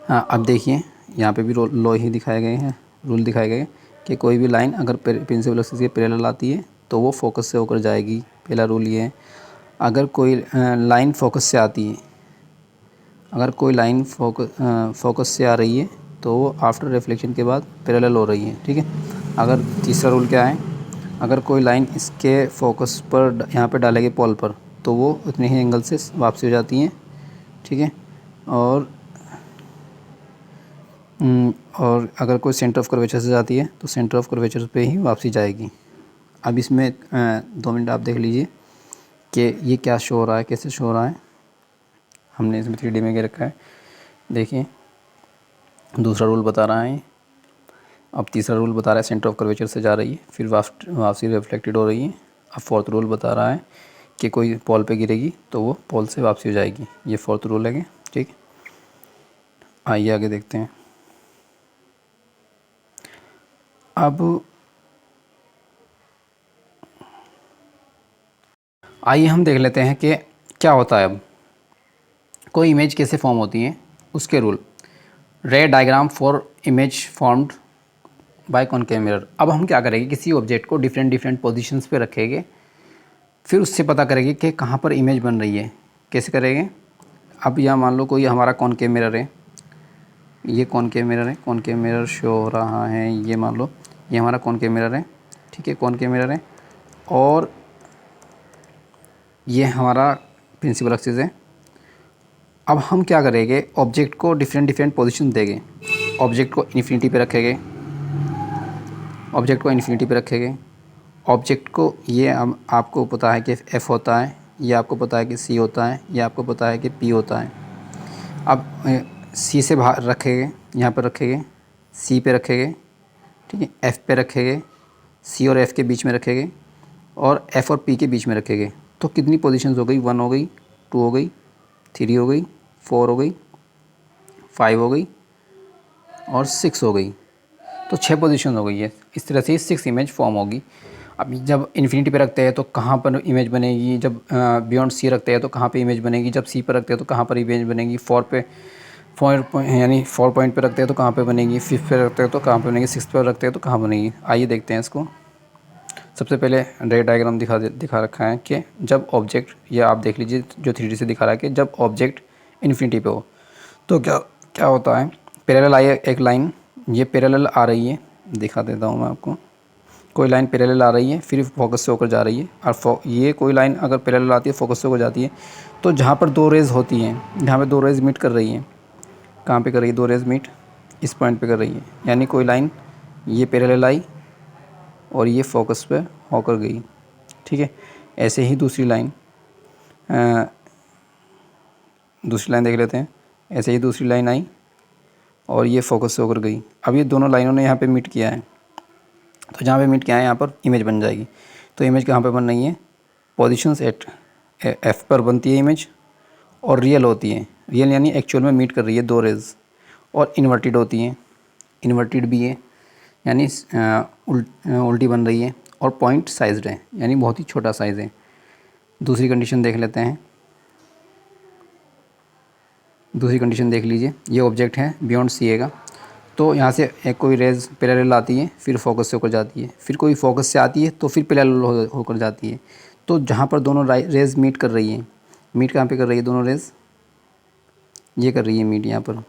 A: हाँ, अब देखिए यहाँ पे भी लॉ ही दिखाए गए हैं, रूल दिखाए गए कि कोई भी लाइन अगर प्रिंसिपल एक्सिस के पैरेलल आती है तो वो फोकस से होकर जाएगी। पहला रूल ये है। अगर कोई लाइन फोकस से आती है, अगर कोई लाइन फोकस से आ रही है तो वो आफ्टर रिफ्लेक्शन के बाद पैरेलल हो रही है, ठीक है। अगर तीसरा रूल क्या है, अगर कोई लाइन इसके फोकस पर यहाँ पे डालेगी पोल पर तो वो उतने ही एंगल से वापसी हो जाती हैं, ठीक है। और अगर कोई सेंटर ऑफ कर्वेचर से जाती है तो सेंटर ऑफ कर्वेचर पे ही वापसी जाएगी। अब इसमें 2 मिनट आप देख लीजिए कि ये क्या शो हो रहा है, कैसे शो हो रहा है। हमने इसमें 3D में रखा है, देखिए। दूसरा रूल बता रहा है, अब तीसरा रूल बता रहा है सेंटर ऑफ कर्वेचर से जा रही है फिर वापसी रिफ्लेक्टेड हो रही है। अब फोर्थ रूल बता रहा है कि कोई पोल पे गिरेगी तो वो पोल से वापसी हो जाएगी। ये फोर्थ रूल है, ठीक है। आइए आगे देखते हैं। अब आइए हम देख लेते हैं कि क्या होता है। अब कोई इमेज कैसे फॉर्म होती है, उसके रूल। रे diagram for image formed by concave mirror. अब हम क्या करेंगे, किसी ऑब्जेक्ट को डिफरेंट डिफरेंट पोजीशंस पे रखेंगे, फिर उससे पता करेंगे कि कहाँ पर इमेज बन रही है। कैसे करेंगे? अब यहाँ मान लो कोई हमारा कॉनकेव मिरर है, ये कॉनकेव मिरर है, कॉनकेव मिरर शो हो रहा है, ये मान लो ये हमारा कॉनकेव मिरर है, ठीक है, कॉनकेव मिरर है, और ये हमारा प्रिंसिपल एक्सिस है। अब हम क्या करेंगे, ऑब्जेक्ट को डिफरेंट डिफरेंट पोजीशन देंगे। ऑब्जेक्ट को इन्फिनिटी पे रखेंगे, ऑब्जेक्ट को इन्फिनिटी पे रखेंगे, ऑब्जेक्ट को, ये आपको पता है कि एफ़ होता है, ये आपको पता है कि सी होता है, ये आपको पता है कि पी होता है। अब सी से बाहर रखेंगे, यहाँ पर रखेंगे, सी पे रखेंगे, ठीक है, एफ़ पे रखेंगे, सी और एफ़ के बीच में रखेंगे, और एफ़ और पी के बीच में रखेंगे। तो कितनी पोजीशंस हो गई? 1 हो गई, 2 हो गई, 3 हो गई, 4 हो गई, 5 हो गई और 6 हो गई। तो 6 पोजीशन हो गई है। इस तरह से 6 इमेज फॉर्म होगी। अब जब इन्फिनिटी पे रखते हैं तो कहाँ पर इमेज बनेगी, जब बियॉन्ड सी रखते हैं तो कहाँ पे इमेज बनेगी, जब सी पर रखते हैं तो कहाँ पर इमेज बनेगी, 4 पे 4 यानी 4 पॉइंट पे रखते हैं तो कहाँ पे बनेगी, 5 पे रखते हैं तो कहाँ पे बनेगी, 6 पे रखते हैं तो कहाँ बनेगी। आइए देखते हैं इसको। सबसे पहले रे डायग्राम दिखा रखा है कि जब ऑब्जेक्ट, या आप देख लीजिए जो 3D से दिखा रहा है कि जब ऑब्जेक्ट इन्फिनिटी पे हो तो क्या क्या होता है। पैरेलल आई एक लाइन, ये पैरेलल आ रही है, दिखा देता हूँ मैं आपको। कोई लाइन पैरेलल आ रही है, फिर फोकस से होकर जा रही है, और ये कोई लाइन अगर पैरेलल आती है, फोकस से होकर जाती है, तो जहाँ पर 2 रेज़ होती हैं, जहाँ पे 2 रेज़ मीट कर रही हैं, कहाँ पे कर रही है 2 रेज़ मीट? इस पॉइंट पे कर रही है। यानी कोई लाइन ये पैरेलल आई और ये फोकस पे होकर गई, ठीक है। ऐसे ही दूसरी लाइन देख लेते हैं। ऐसे ही दूसरी लाइन आई और ये फोकस से होकर गई। अब ये दोनों लाइनों ने यहाँ पे मीट किया है, तो जहाँ पे मीट किया है यहाँ पर इमेज बन जाएगी। तो इमेज कहाँ पे बन रही है? पोजीशंस एट एफ पर बनती है इमेज, और रियल होती है। रियल यानी एक्चुअल में मीट कर रही है 2 रेज़, और इन्वर्टेड होती हैं, इन्वर्टेड भी है, यानी उल्टी बन रही है, और पॉइंट साइज्ड है, यानी बहुत ही छोटा साइज़ है। दूसरी कंडीशन देख लेते हैं। दूसरी कंडीशन देख लीजिए, ये ऑब्जेक्ट है बियॉन्ड सी है का, तो यहाँ से एक कोई रेज़ पैरेलल आती है, फिर फोकस से होकर जाती है, फिर कोई फोकस से आती है तो फिर पैरेलल होकर जाती है। तो जहाँ पर दोनों रेज़ मीट कर रही हैं, मीट कहाँ पे कर रही है दोनों रेज़? ये कर रही है मीट यहाँ पर।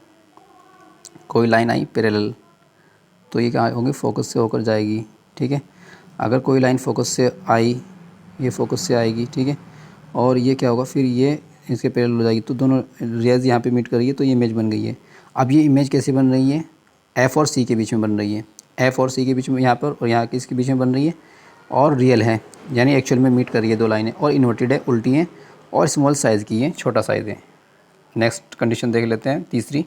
A: कोई लाइन आई पैरेलल, तो ये कहाँ होगी? फोकस से होकर जाएगी, ठीक है। अगर कोई लाइन फोकस से आई, ये फोकस से आएगी, ठीक है, और ये क्या होगा, फिर ये इसके पैरेलल हो जाएगी, तो दोनों रेज़ यहाँ पे मीट कर रही है, तो ये इमेज बन गई है। अब ये इमेज कैसे बन रही है? एफ़ और सी के बीच में बन रही है। एफ़ और सी के बीच में यहाँ पर, और यहाँ किसके बीच में बन रही है? और रियल है, यानी एक्चुअल में मीट कर रही है 2 लाइनें, और इन्वर्टेड है, उल्टी हैं, और स्मॉल साइज़ की है, छोटा साइज़ है। नेक्स्ट कंडीशन देख लेते हैं, तीसरी।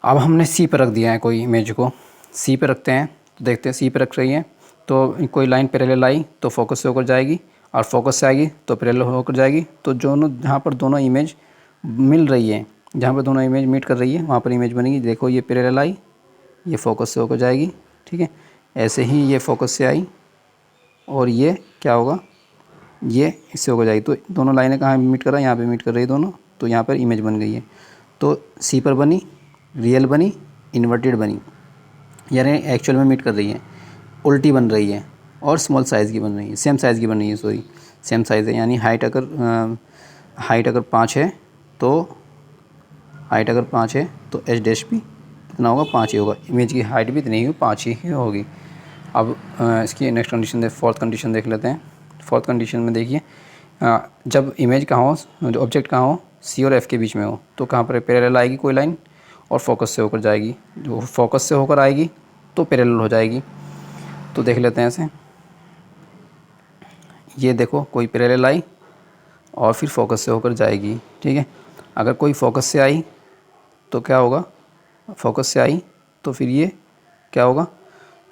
A: अब हमने सी पर रख दिया है कोई इमेज को, सी पे रखते हैं, तो देखते हैं सी पे रख रही है, तो कोई लाइन पैरेलल आई तो फोकस से होकर जाएगी, और फोकस से आएगी तो पैरेलल होकर जाएगी। तो जहाँ पर दोनों इमेज मिल रही है, जहाँ पर दोनों इमेज मीट कर रही है, वहाँ पर इमेज बनेगी। देखो ये पैरेलल आई, ये फोकस से होकर जाएगी, ठीक है। ऐसे ही ये फोकस से आई, और ये क्या होगा, ये इससे होकर जाएगी। तो दोनों लाइनें कहाँ मीट कर रहा है? यहाँ पे मीट कर रही है दोनों, तो यहाँ पर इमेज बन गई है। तो सी पर बनी, रियल बनी, इन्वर्टेड बनी, यानी एक्चुअल में मीट कर रही है, उल्टी बन रही है, और स्मॉल साइज़ की बन रही है, सेम साइज़ की बन रही है, सॉरी सेम साइज़ है। यानी हाइट अगर 5 है तो एच डैश भी कितना होगा? 5 ही होगा। इमेज की हाइट भी इतनी ही 5 ही होगी। अब इसकी नेक्स्ट कंडीशन फोर्थ कंडीशन देख लेते हैं। फोर्थ कंडीशन में देखिए, जब इमेज कहाँ हो, जो ऑब्जेक्ट कहाँ हो, सी और एफ़ के बीच में हो, तो कहाँ पर पैरेलल आएगी कोई लाइन, और फोकस से होकर जाएगी। जो फोकस से होकर आएगी तो पैरेलल हो जाएगी। तो देख लेते हैं ऐसे, ये देखो कोई पैरेलल आई और फिर फोकस से होकर जाएगी, ठीक है। अगर कोई फोकस से आई तो क्या होगा? फोकस से आई तो फिर ये क्या होगा?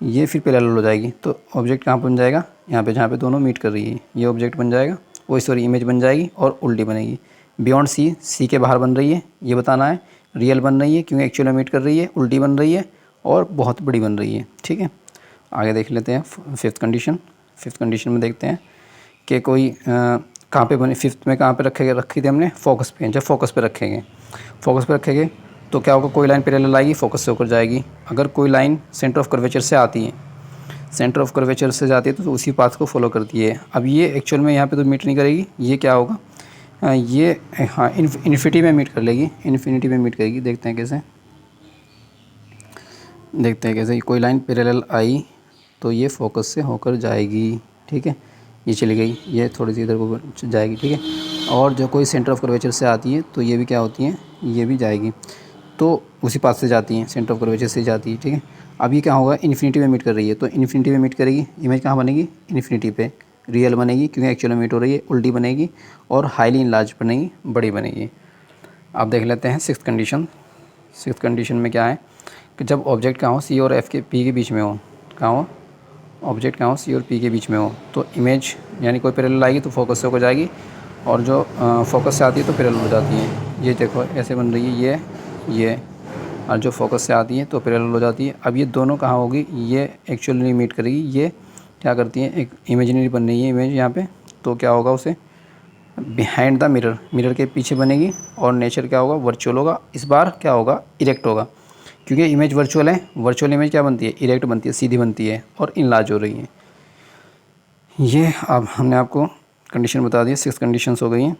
A: ये फिर पैरेलल हो जाएगी। तो ऑब्जेक्ट कहाँ बन जाएगा? यहाँ पे, जहाँ पे दोनों मीट कर रही है, ये ऑब्जेक्ट बन जाएगा, वो सॉरी इमेज बन जाएगी, और उल्टी बनेगी। बियॉन्ड सी, सी के बाहर बन रही है, ये बताना है। रियल बन रही है क्योंकि एक्चुअल में मीट कर रही है, उल्टी बन रही है और बहुत बड़ी बन रही है। ठीक है, आगे देख लेते हैं फिफ्थ कंडीशन। फिफ्थ कंडीशन में देखते हैं कि कोई कहाँ पे बने, फिफ्थ में कहाँ पे रखी थी हमने, फोकस पे। जब फोकस पे रखेंगे, फोकस पे रखेंगे तो क्या होगा, कोई लाइन पैरेलल आएगी, फोकस से होकर जाएगी। अगर कोई लाइन सेंटर ऑफ कर्वेचर से आती है, सेंटर ऑफ कर्वेचर से जाती है तो उसी पाथ को फॉलो करती है। अब ये एक्चुअल में यहाँ पे तो मीट नहीं करेगी, ये क्या होगा, ये हाँ इन्फिनिटी में मीट कर लेगी, इन्फिनिटी में मीट करेगी। देखते हैं कैसे, देखते हैं कैसे। कोई लाइन पैरेलल आई तो ये फोकस से होकर जाएगी। ठीक है, ये चली गई, ये थोड़ी सी इधर को जाएगी। ठीक है, और जो कोई सेंटर ऑफ कर्वेचर से आती है तो ये भी क्या होती हैं, ये भी जाएगी, तो उसी पाथ से जाती हैं, सेंटर ऑफ कर्वेचर से जाती है। ठीक है, अब ये क्या होगा, इन्फिनिटी में मीट कर रही है तो इन्फिनिटी में मीट करेगी। इमेज कहाँ बनेगी, इन्फिनिटी पे। रियल बनेगी क्योंकि एक्चुअल में मीट हो रही है, उल्टी बनेगी और हाईली इनलार्ज बनेगी, बड़ी बनेगी। अब देख लेते हैं सिक्स्थ कंडीशन। सिक्स्थ कंडीशन में क्या है कि जब ऑब्जेक्ट कहाँ हो, सी और एफ के पी के बीच में हो, कहाँ हो ऑब्जेक्ट, कहाँ हो सी और पी के बीच में हो, तो इमेज यानी कोई पैरेलल आएगी तो फोकस से होकर जाएगी, और जो फोकस से आती है तो पैरेलल हो जाती है। ये देखो ऐसे बन रही है ये, और जो फोकस से आती है तो पैरेलल हो जाती है। अब ये दोनों कहाँ होगी, ये एक्चुअली मीट करेगी, ये क्या करती है, एक इमेजिनरी बन रही है इमेज यहाँ पे, तो क्या होगा, उसे बिहाइंड द मिरर, मिरर के पीछे बनेगी, और नेचर क्या होगा, वर्चुअल होगा। इस बार क्या होगा, इरेक्ट होगा, क्योंकि इमेज वर्चुअल है। वर्चुअल इमेज क्या बनती है, इरेक्ट बनती है, सीधी बनती है और इनलार्ज हो रही है। ये अब हमने आपको कंडीशन बता दी, 6 कंडीशंस हो गई हैं।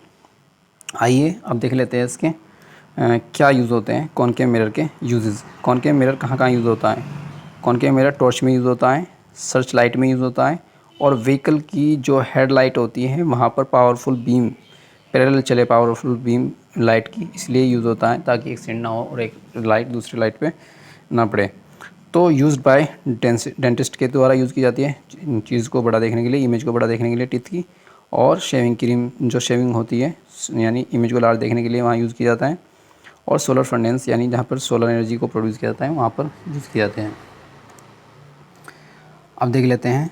A: आइए अब देख लेते हैं इसके क्या यूज़ होते हैं कॉनकेव मिरर के यूजेस। कॉनकेव मिरर कहाँ कहाँ यूज़ होता है, कॉनकेव मिरर टॉर्च में यूज़ होता है, सर्च लाइट में यूज़ होता है, और व्हीकल की जो हेडलाइट होती है वहाँ पर पावरफुल बीम पैरेलल चले, पावरफुल बीम लाइट की, इसलिए यूज़ होता है ताकि एक्सीडेंट ना हो और एक लाइट दूसरी लाइट पे ना पड़े। तो यूज़ बाय डेंटिस्ट के द्वारा यूज़ की जाती है चीज़ को बड़ा देखने के लिए, इमेज को बड़ा देखने के लिए टीथ की, और शेविंग क्रीम जो शेविंग होती है यानी इमेज को लार्ज देखने के लिए वहाँ यूज़ किया जाता है, और सोलर फर्नेस यानी जहाँ पर सोलर एनर्जी को प्रोड्यूस किया जाता है वहाँ पर यूज़ किए जाते हैं। अब देख लेते हैं,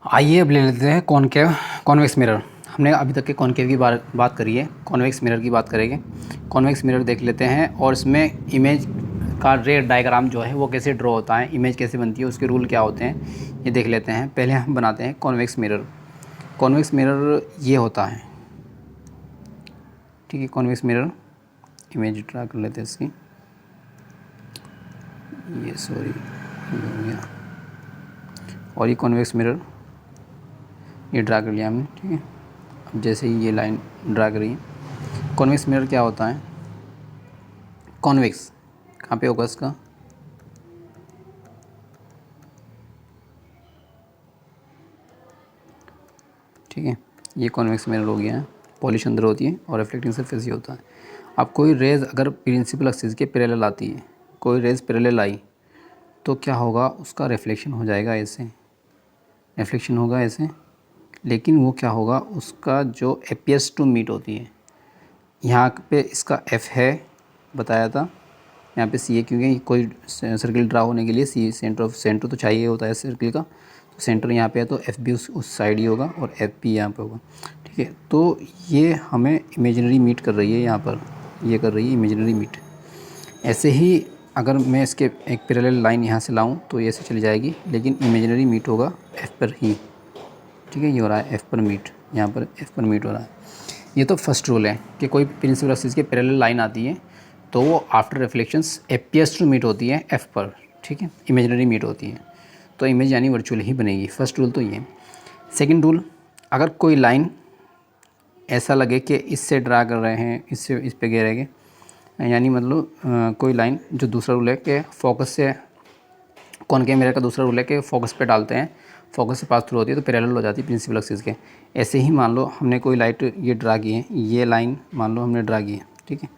A: आइए अब ले लेते हैं कॉनकेव कॉन्वेक्स मिरर। हमने अभी तक के कॉनकेव की बात करी है, कॉन्वेक्स मिरर की बात करेंगे। कॉन्वेक्स मिरर देख लेते हैं, और इसमें इमेज का रे डायग्राम जो है वो कैसे ड्रॉ होता है, इमेज कैसे बनती है, उसके रूल क्या होते हैं, ये देख लेते हैं। पहले हम बनाते हैं कॉन्वेक्स मिरर। कॉन्वेक्स मिरर ये होता है, ठीक है। कॉन्वेक्स मिरर इमेज ड्रा कर लेते हैं इसकी, ये सॉरी हो गया, और ये कॉन्वेक्स मिरर ये ड्रा कर लिया हमने, ठीक है। अब जैसे ही ये लाइन ड्रा करी है, कॉन्वेक्स मिरर क्या होता है, कॉन्वेक्स कहाँ पे होगा इसका, ठीक है। ये कॉन्वेक्स मिरर हो गया है, पॉलिश अंदर होती है और रिफ्लेक्टिंग सरफेस ये होता है। अब कोई रेज अगर प्रिंसिपल एक्सिस के पैरेलल आती है, कोई रेज पैरेलल आई तो क्या होगा, उसका रिफ्लेक्शन हो जाएगा ऐसे, रिफ्लेक्शन होगा ऐसे, लेकिन वो क्या होगा, उसका जो एपियर्स टू मीट होती है, यहाँ पे इसका एफ है बताया था, यहाँ पे सी है, क्योंकि कोई सर्किल ड्रा होने के लिए सी सेंटर तो चाहिए होता है सर्किल का, तो सेंटर यहाँ पे है तो एफ भी उस साइड ही होगा और एफ भी यहाँ पे होगा, ठीक है। तो ये हमें इमेजिनरी मीट कर रही है, यहाँ पर ये कर रही है इमेजिनरी मीट। ऐसे ही अगर मैं इसके एक पैरेलल लाइन यहाँ से लाऊँ तो ये ऐसे चली जाएगी, लेकिन इमेजिनरी मीट होगा एफ पर ही, ठीक है। ये हो रहा है एफ़ पर मीट, यहाँ पर एफ़ पर मीट हो रहा है। ये तो फर्स्ट रूल है कि कोई प्रिंसिपल एक्सिस के पैरेलल लाइन आती है तो वो after reflections appears to meet होती है एफ़ पर, ठीक है, इमेजिनरी मीट होती है, तो इमेज यानी वर्चुअल ही बनेगी। फर्स्ट रूल तो ये। सेकंड रूल, अगर कोई लाइन ऐसा लगे कि इससे ड्रा कर रहे हैं, इससे इस पे घेरेंगे, यानी मतलब कोई लाइन, जो दूसरा रूल है कि फोकस से, कॉनकेव मिरर का दूसरा रूल है कि फोकस पे डालते हैं, फोकस से पास थ्रू होती है तो पैरेलल हो जाती है प्रिंसिपल एक्सिस के। ऐसे ही मान लो हमने कोई लाइट ये ड्रा की है, ये लाइन मान लो हमने ड्रा की है, ठीक है,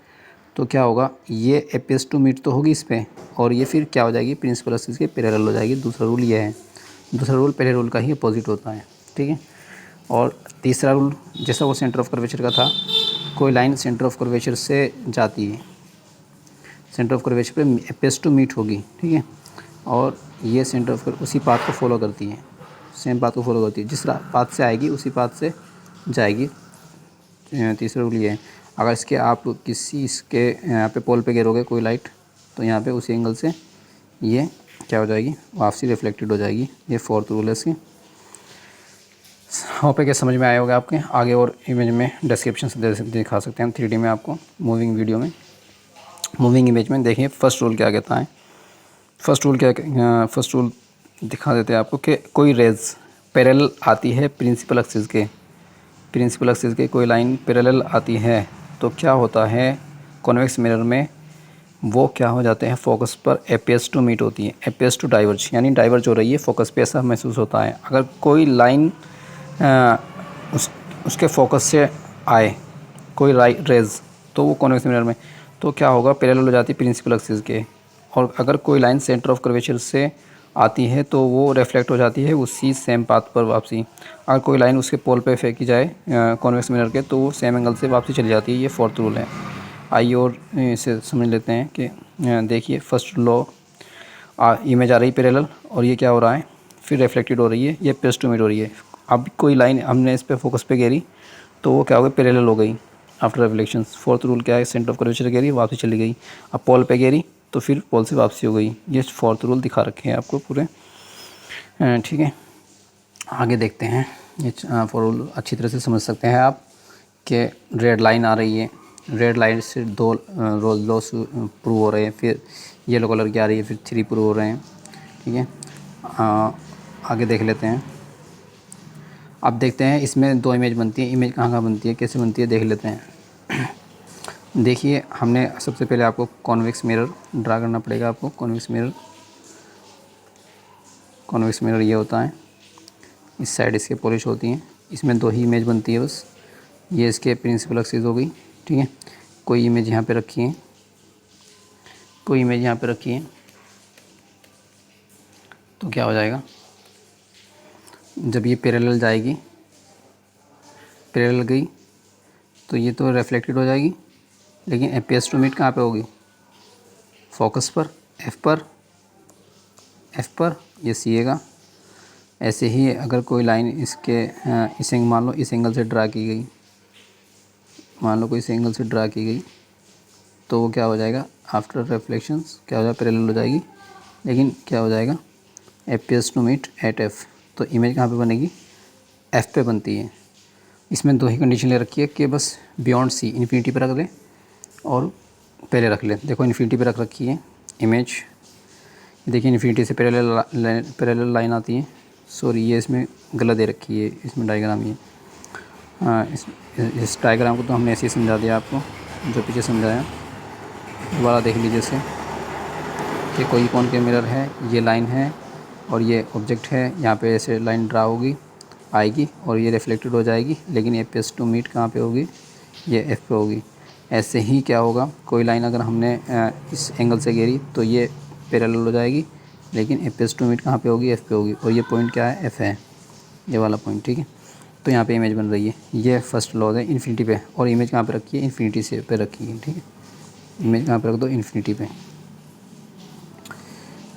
A: तो क्या होगा, ये एपियर्स टू मीट तो होगी इस पर, और ये फिर क्या हो जाएगी, प्रिंसिपल एक्सिस के पैरेलल हो जाएगी। दूसरा रूल ये है। दूसरा रूल पहले रूल का ही अपोजिट होता है, ठीक है। और तीसरा रूल, जैसा वो सेंटर ऑफ कर्वेचर का था, कोई लाइन सेंटर ऑफ कर्वेचर से जाती है, सेंटर ऑफ कर्वेचर पे एपियर्स टू मीट होगी, ठीक है, और ये सेंटर ऑफ उसी पाथ को फॉलो करती है, सेम पाथ को फॉलो करती है, जिस पाथ से आएगी उसी पाथ से जाएगी। तीसरा रूल ये है। अगर इसके आप किसी इसके यहाँ पे पोल पे गिरोगे कोई लाइट, तो यहाँ पे उसी एंगल से ये क्या हो जाएगी, वापसी रिफ्लेक्टेड हो जाएगी। ये फोर्थ रूल है इसकी। होप है कि समझ में आया होगा आपके। आगे और इमेज में डिस्क्रिप्शन से दिखा सकते हैं हम 3D में आपको, मूविंग वीडियो में, मूविंग इमेज में। देखिए फर्स्ट रूल क्या कहता है। फर्स्ट रूल दिखा देते हैं आपको कि कोई रेज पैरेलल आती है प्रिंसिपल एक्सिस के कोई लाइन पैरेलल आती है तो क्या होता है, कॉन्वेक्स मिरर में वो क्या हो जाते हैं, फोकस पर एपियर्स टू मीट होती है, एपियर्स टू डाइवर्ज, यानी डाइवर्ज हो रही है फोकस पे, ऐसा महसूस होता है। अगर कोई लाइन उसके फोकस से आए कोई रेज, तो वो कॉन्वेक्स मिरर में तो क्या होगा, पैरेलल हो जाती है प्रिंसिपल एक्सिस के। और अगर कोई लाइन सेंटर ऑफ कर्वेचर से आती है तो वो रिफ्लेक्ट हो जाती है उसी सेम पाथ पर वापसी। अगर कोई लाइन उसके पोल पे फेंकी जाए कॉन्वेक्स मिरर के, तो वो सेम एंगल से वापसी चली जाती है। ये फोर्थ रूल है। आइए और इसे समझ लेते हैं कि देखिए फर्स्ट लॉ, इमेज आ रही पैरेलल और ये क्या हो रहा है, फिर रिफ्लेक्टेड हो रही है, ये पेस टू मीट हो रही है। अब कोई लाइन हमने इस पे फोकस पे गिरी तो वो क्या हो गई, पैरेलल हो गई आफ्टर रिफ्लेक्शंस। फोर्थ रूल क्या है, सेंटर ऑफ कर्वेचर गिरी वापसी चली गई। अब पोल पे गिरी तो फिर पोल से वापसी हो गई। ये फोर्थ रूल दिखा रखे हैं आपको पूरे, ठीक है। आगे देखते हैं। ये फोर रूल अच्छी तरह से समझ सकते हैं आप कि रेड लाइन आ रही है, रेड लाइन से दो लॉस प्रूव हो रहे हैं, फिर येलो कलर की आ रही है, फिर 3 प्रूव हो रहे हैं, ठीक है। आगे देख लेते हैं। अब देखते हैं इसमें 2 इमेज बनती है। इमेज कहाँ बनती है, कैसे बनती है, देख लेते हैं। देखिए हमने सबसे पहले आपको कॉन्वेक्स मिरर ड्रा करना पड़ेगा आपको। कॉन्वेक्स मिरर ये होता है, इस साइड इसके पॉलिश होती हैं, इसमें 2 ही इमेज बनती है बस। ये इसके प्रिंसिपल एक्सिस हो गई, ठीक है। कोई इमेज यहाँ पे रखी है, कोई इमेज यहाँ पे रखी है, तो क्या हो जाएगा, जब ये पैरेलल जाएगी, पैरेलल गई तो ये तो रिफ्लेक्टेड हो जाएगी, लेकिन एपियर्स टू मीट कहाँ पे होगी, फोकस पर, एफ पर ये सीएगा। ऐसे ही अगर कोई लाइन इसके मान लो इस एंगल से ड्रा की गई, मान लो कोई इस एंगल से ड्रा की गई, तो वो क्या हो जाएगा, आफ्टर रिफ्लेक्शंस क्या हो जाएगा, पैरेलल हो जाएगी, लेकिन क्या हो जाएगा, appears to meet at F. तो इमेज कहाँ पे बनेगी, एफ पे बनती है। इसमें 2 ही कंडीशन ले रखी है कि बस बियॉन्ड सी इन्फिनिटी पे रख दें और पहले रख लें। देखो इन्फिनिटी पे रख रखी है इमेज, देखिए इन्फिनिटी से पैरेलल लाइन आती है। सॉरी ये इसमें गलत दे रखी है, इसमें डायग्राम ये, हाँ इस डायग्राम को तो हमने ऐसे ही समझा दिया आपको, जो पीछे समझाया। दोबारा देख लीजिए इसे कि कोई कौन के मिरर है, ये लाइन है और ये ऑब्जेक्ट है, यहाँ पे ऐसे लाइन ड्रा होगी आएगी और ये रिफ्लेक्टेड हो जाएगी, लेकिन ये पेस टू मीट कहाँ पे होगी, ये एफ पे होगी। ऐसे ही क्या होगा, कोई लाइन अगर हमने इस एंगल से घेरी तो ये पैरेलल हो जाएगी, लेकिन पेस टू मीट कहाँ पे होगी, एफ पे होगी, और ये पॉइंट क्या है, एफ है, ये वाला पॉइंट, ठीक है। तो यहाँ पे इमेज बन रही है, ये फर्स्ट लॉ है इन्फिनिटी पे, और इमेज कहाँ पे रखी है, इन्फिनिटी से पे रखी है, ठीक है। इमेज कहाँ पे रख दो, इन्फिनिटी पे।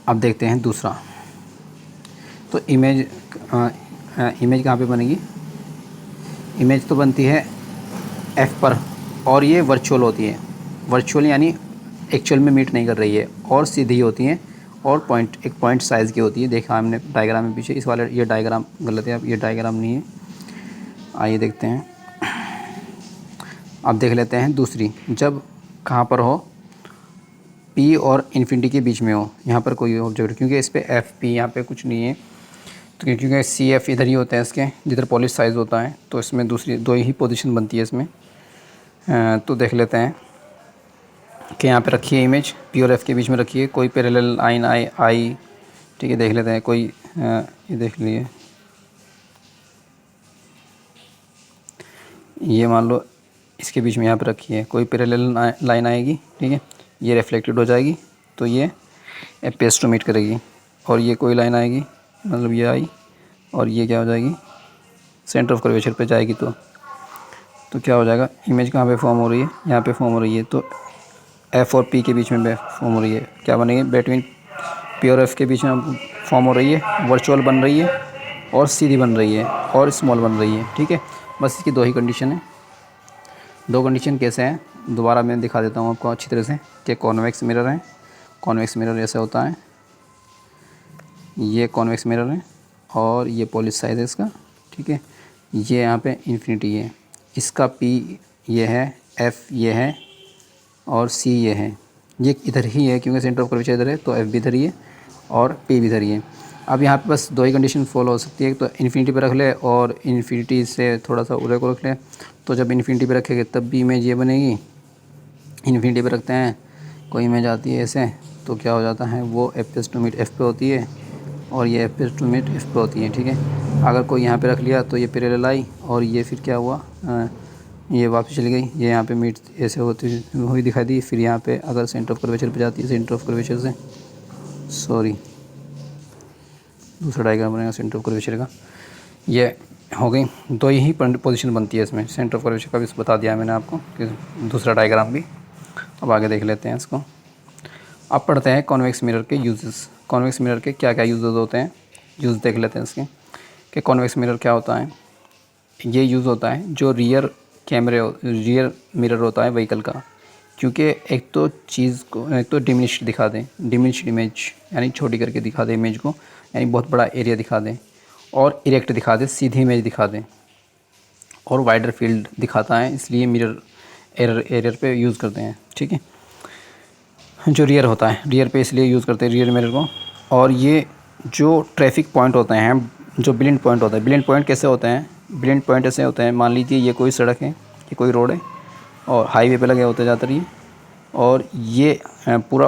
A: अब देखते हैं दूसरा। तो इमेज कहाँ पे बनेगी, इमेज तो बनती है एफ पर, और ये वर्चुअल होती है। वर्चुअल यानी एक्चुअल में मीट नहीं कर रही है, और सीधी होती हैं, और एक पॉइंट साइज़ की होती है। देखा हमने डायग्राम में पीछे, इस वाले ये डायग्राम गलत है, अब ये डायग्राम नहीं है। आइए देखते हैं। अब देख लेते हैं दूसरी, जब कहाँ पर हो, पी और इन्फिनिटी के बीच में हो, यहाँ पर कोई ऑब्जेक्ट, क्योंकि इस पर एफ पी यहाँ पे कुछ नहीं है, तो क्योंकि सी एफ इधर ही होते हैं इसके, जिधर पॉलिश साइज़ होता है, तो इसमें दूसरी 2 ही पोजीशन बनती है इसमें। तो देख लेते हैं कि यहाँ पे रखी है इमेज, पी और एफ के बीच में रखी है, कोई पैरेलल लाइन आई, ठीक है। देख लेते हैं कोई, ये देख लिए, ये मान लो इसके बीच में यहाँ पे रखी है, कोई पैरेलल लाइन आएगी, ठीक है, ये रिफ्लेक्टेड हो जाएगी, तो ये पेस टू मीट करेगी। और ये कोई लाइन आएगी, मतलब ये आई, और ये क्या हो जाएगी, सेंटर ऑफ कर्वेचर पे जाएगी, तो क्या हो जाएगा, इमेज कहाँ पे फॉर्म हो रही है, यहाँ पे फॉर्म हो रही है, तो एफ़ और पी के बीच में फॉर्म हो रही है, क्या बनेगी, बिटवीन पी और एफ के बीच में फॉर्म हो रही है, वर्चुअल बन रही है, और सीधी बन रही है, और स्मॉल बन रही है, ठीक है। बस इसकी 2 ही कंडीशन है। दो कंडीशन कैसे हैं दोबारा मैं दिखा देता हूँ आपको अच्छी तरह से कि कॉन्वेक्स मिरर है। कॉन्वेक्स मिरर ऐसा होता है, ये कॉन्वेक्स मिरर है और ये पॉलिश साइज है इसका, ठीक है। ये यहाँ पे इन्फिनिटी है, इसका P ये है, F ये है और C ये है। ये इधर ही है क्योंकि सेंटर ऑफ कर्वेचर इधर है, तो F भी इधर ही है और P भी इधर ही है। अब यहाँ पे बस दो ही कंडीशन फॉलो हो सकती है, तो इन्फिनिटी पे रख ले और इन्फिनिटी से थोड़ा सा उरे को रख ले। तो जब इन्फिनिटी पे रखेंगे तब भी इमेज ये बनेगी। इन्फिनिटी पे रखते हैं कोई इमेज आती है ऐसे, तो क्या हो जाता है वो F+2 F पे होती है और ये F+2 F पे होती है, ठीक है। अगर कोई यहाँ पे रख लिया तो ये पैरेलल आई और ये फिर क्या हुआ, ये वापस चली गई, ये यहाँ पे मीट ऐसे होती हुई दिखाई दी। फिर यहाँ पे अगर सेंटर ऑफ कर्वेचर पे जाती है, सेंटर ऑफ कर्वेचर से सॉरी दूसरा डायग्राम बनेगा सेंटर ऑफ कर्वेचर का, ये हो गई। दो ही पोजीशन बनती है इसमें, सेंटर ऑफ कर्वेचर का भी बता दिया मैंने आपको कि दूसरा डायग्राम भी। अब आगे देख लेते हैं इसको। अब पढ़ते हैं कॉन्वेक्स मिरर के यूजेस। कॉन्वेक्स मिरर के क्या क्या यूजेस होते हैं, यूज़ देख लेते हैं इसके कि कॉन्वेक्स मिरर क्या होता है। ये यूज़ होता है जो रियर मिरर होता है व्हीकल का, क्योंकि एक तो चीज़ को एक तो डिमिनिश्ड दिखा दें, डिमिनिश्ड इमेज यानी छोटी करके दिखा दें इमेज को, यानी बहुत बड़ा एरिया दिखा दें, और इरेक्ट दिखा दें, सीधी इमेज दिखा दें, और वाइडर फील्ड दिखाता है, इसलिए मिरर एरियर पे यूज़ करते हैं, ठीक है। जो रियर होता है, रियर पे इसलिए यूज़ करते हैं रियर मिरर को। और ये जो ट्रैफिक पॉइंट होते हैं, जो ब्लिंड पॉइंट होता है, ब्लिंड पॉइंट कैसे होते हैं, ब्लिंड पॉइंट ऐसे होते हैं, मान लीजिए ये कोई सड़क है, ये कोई रोड है और हाईवे पे लगे होते ज़्यादातर ये, और ये पूरा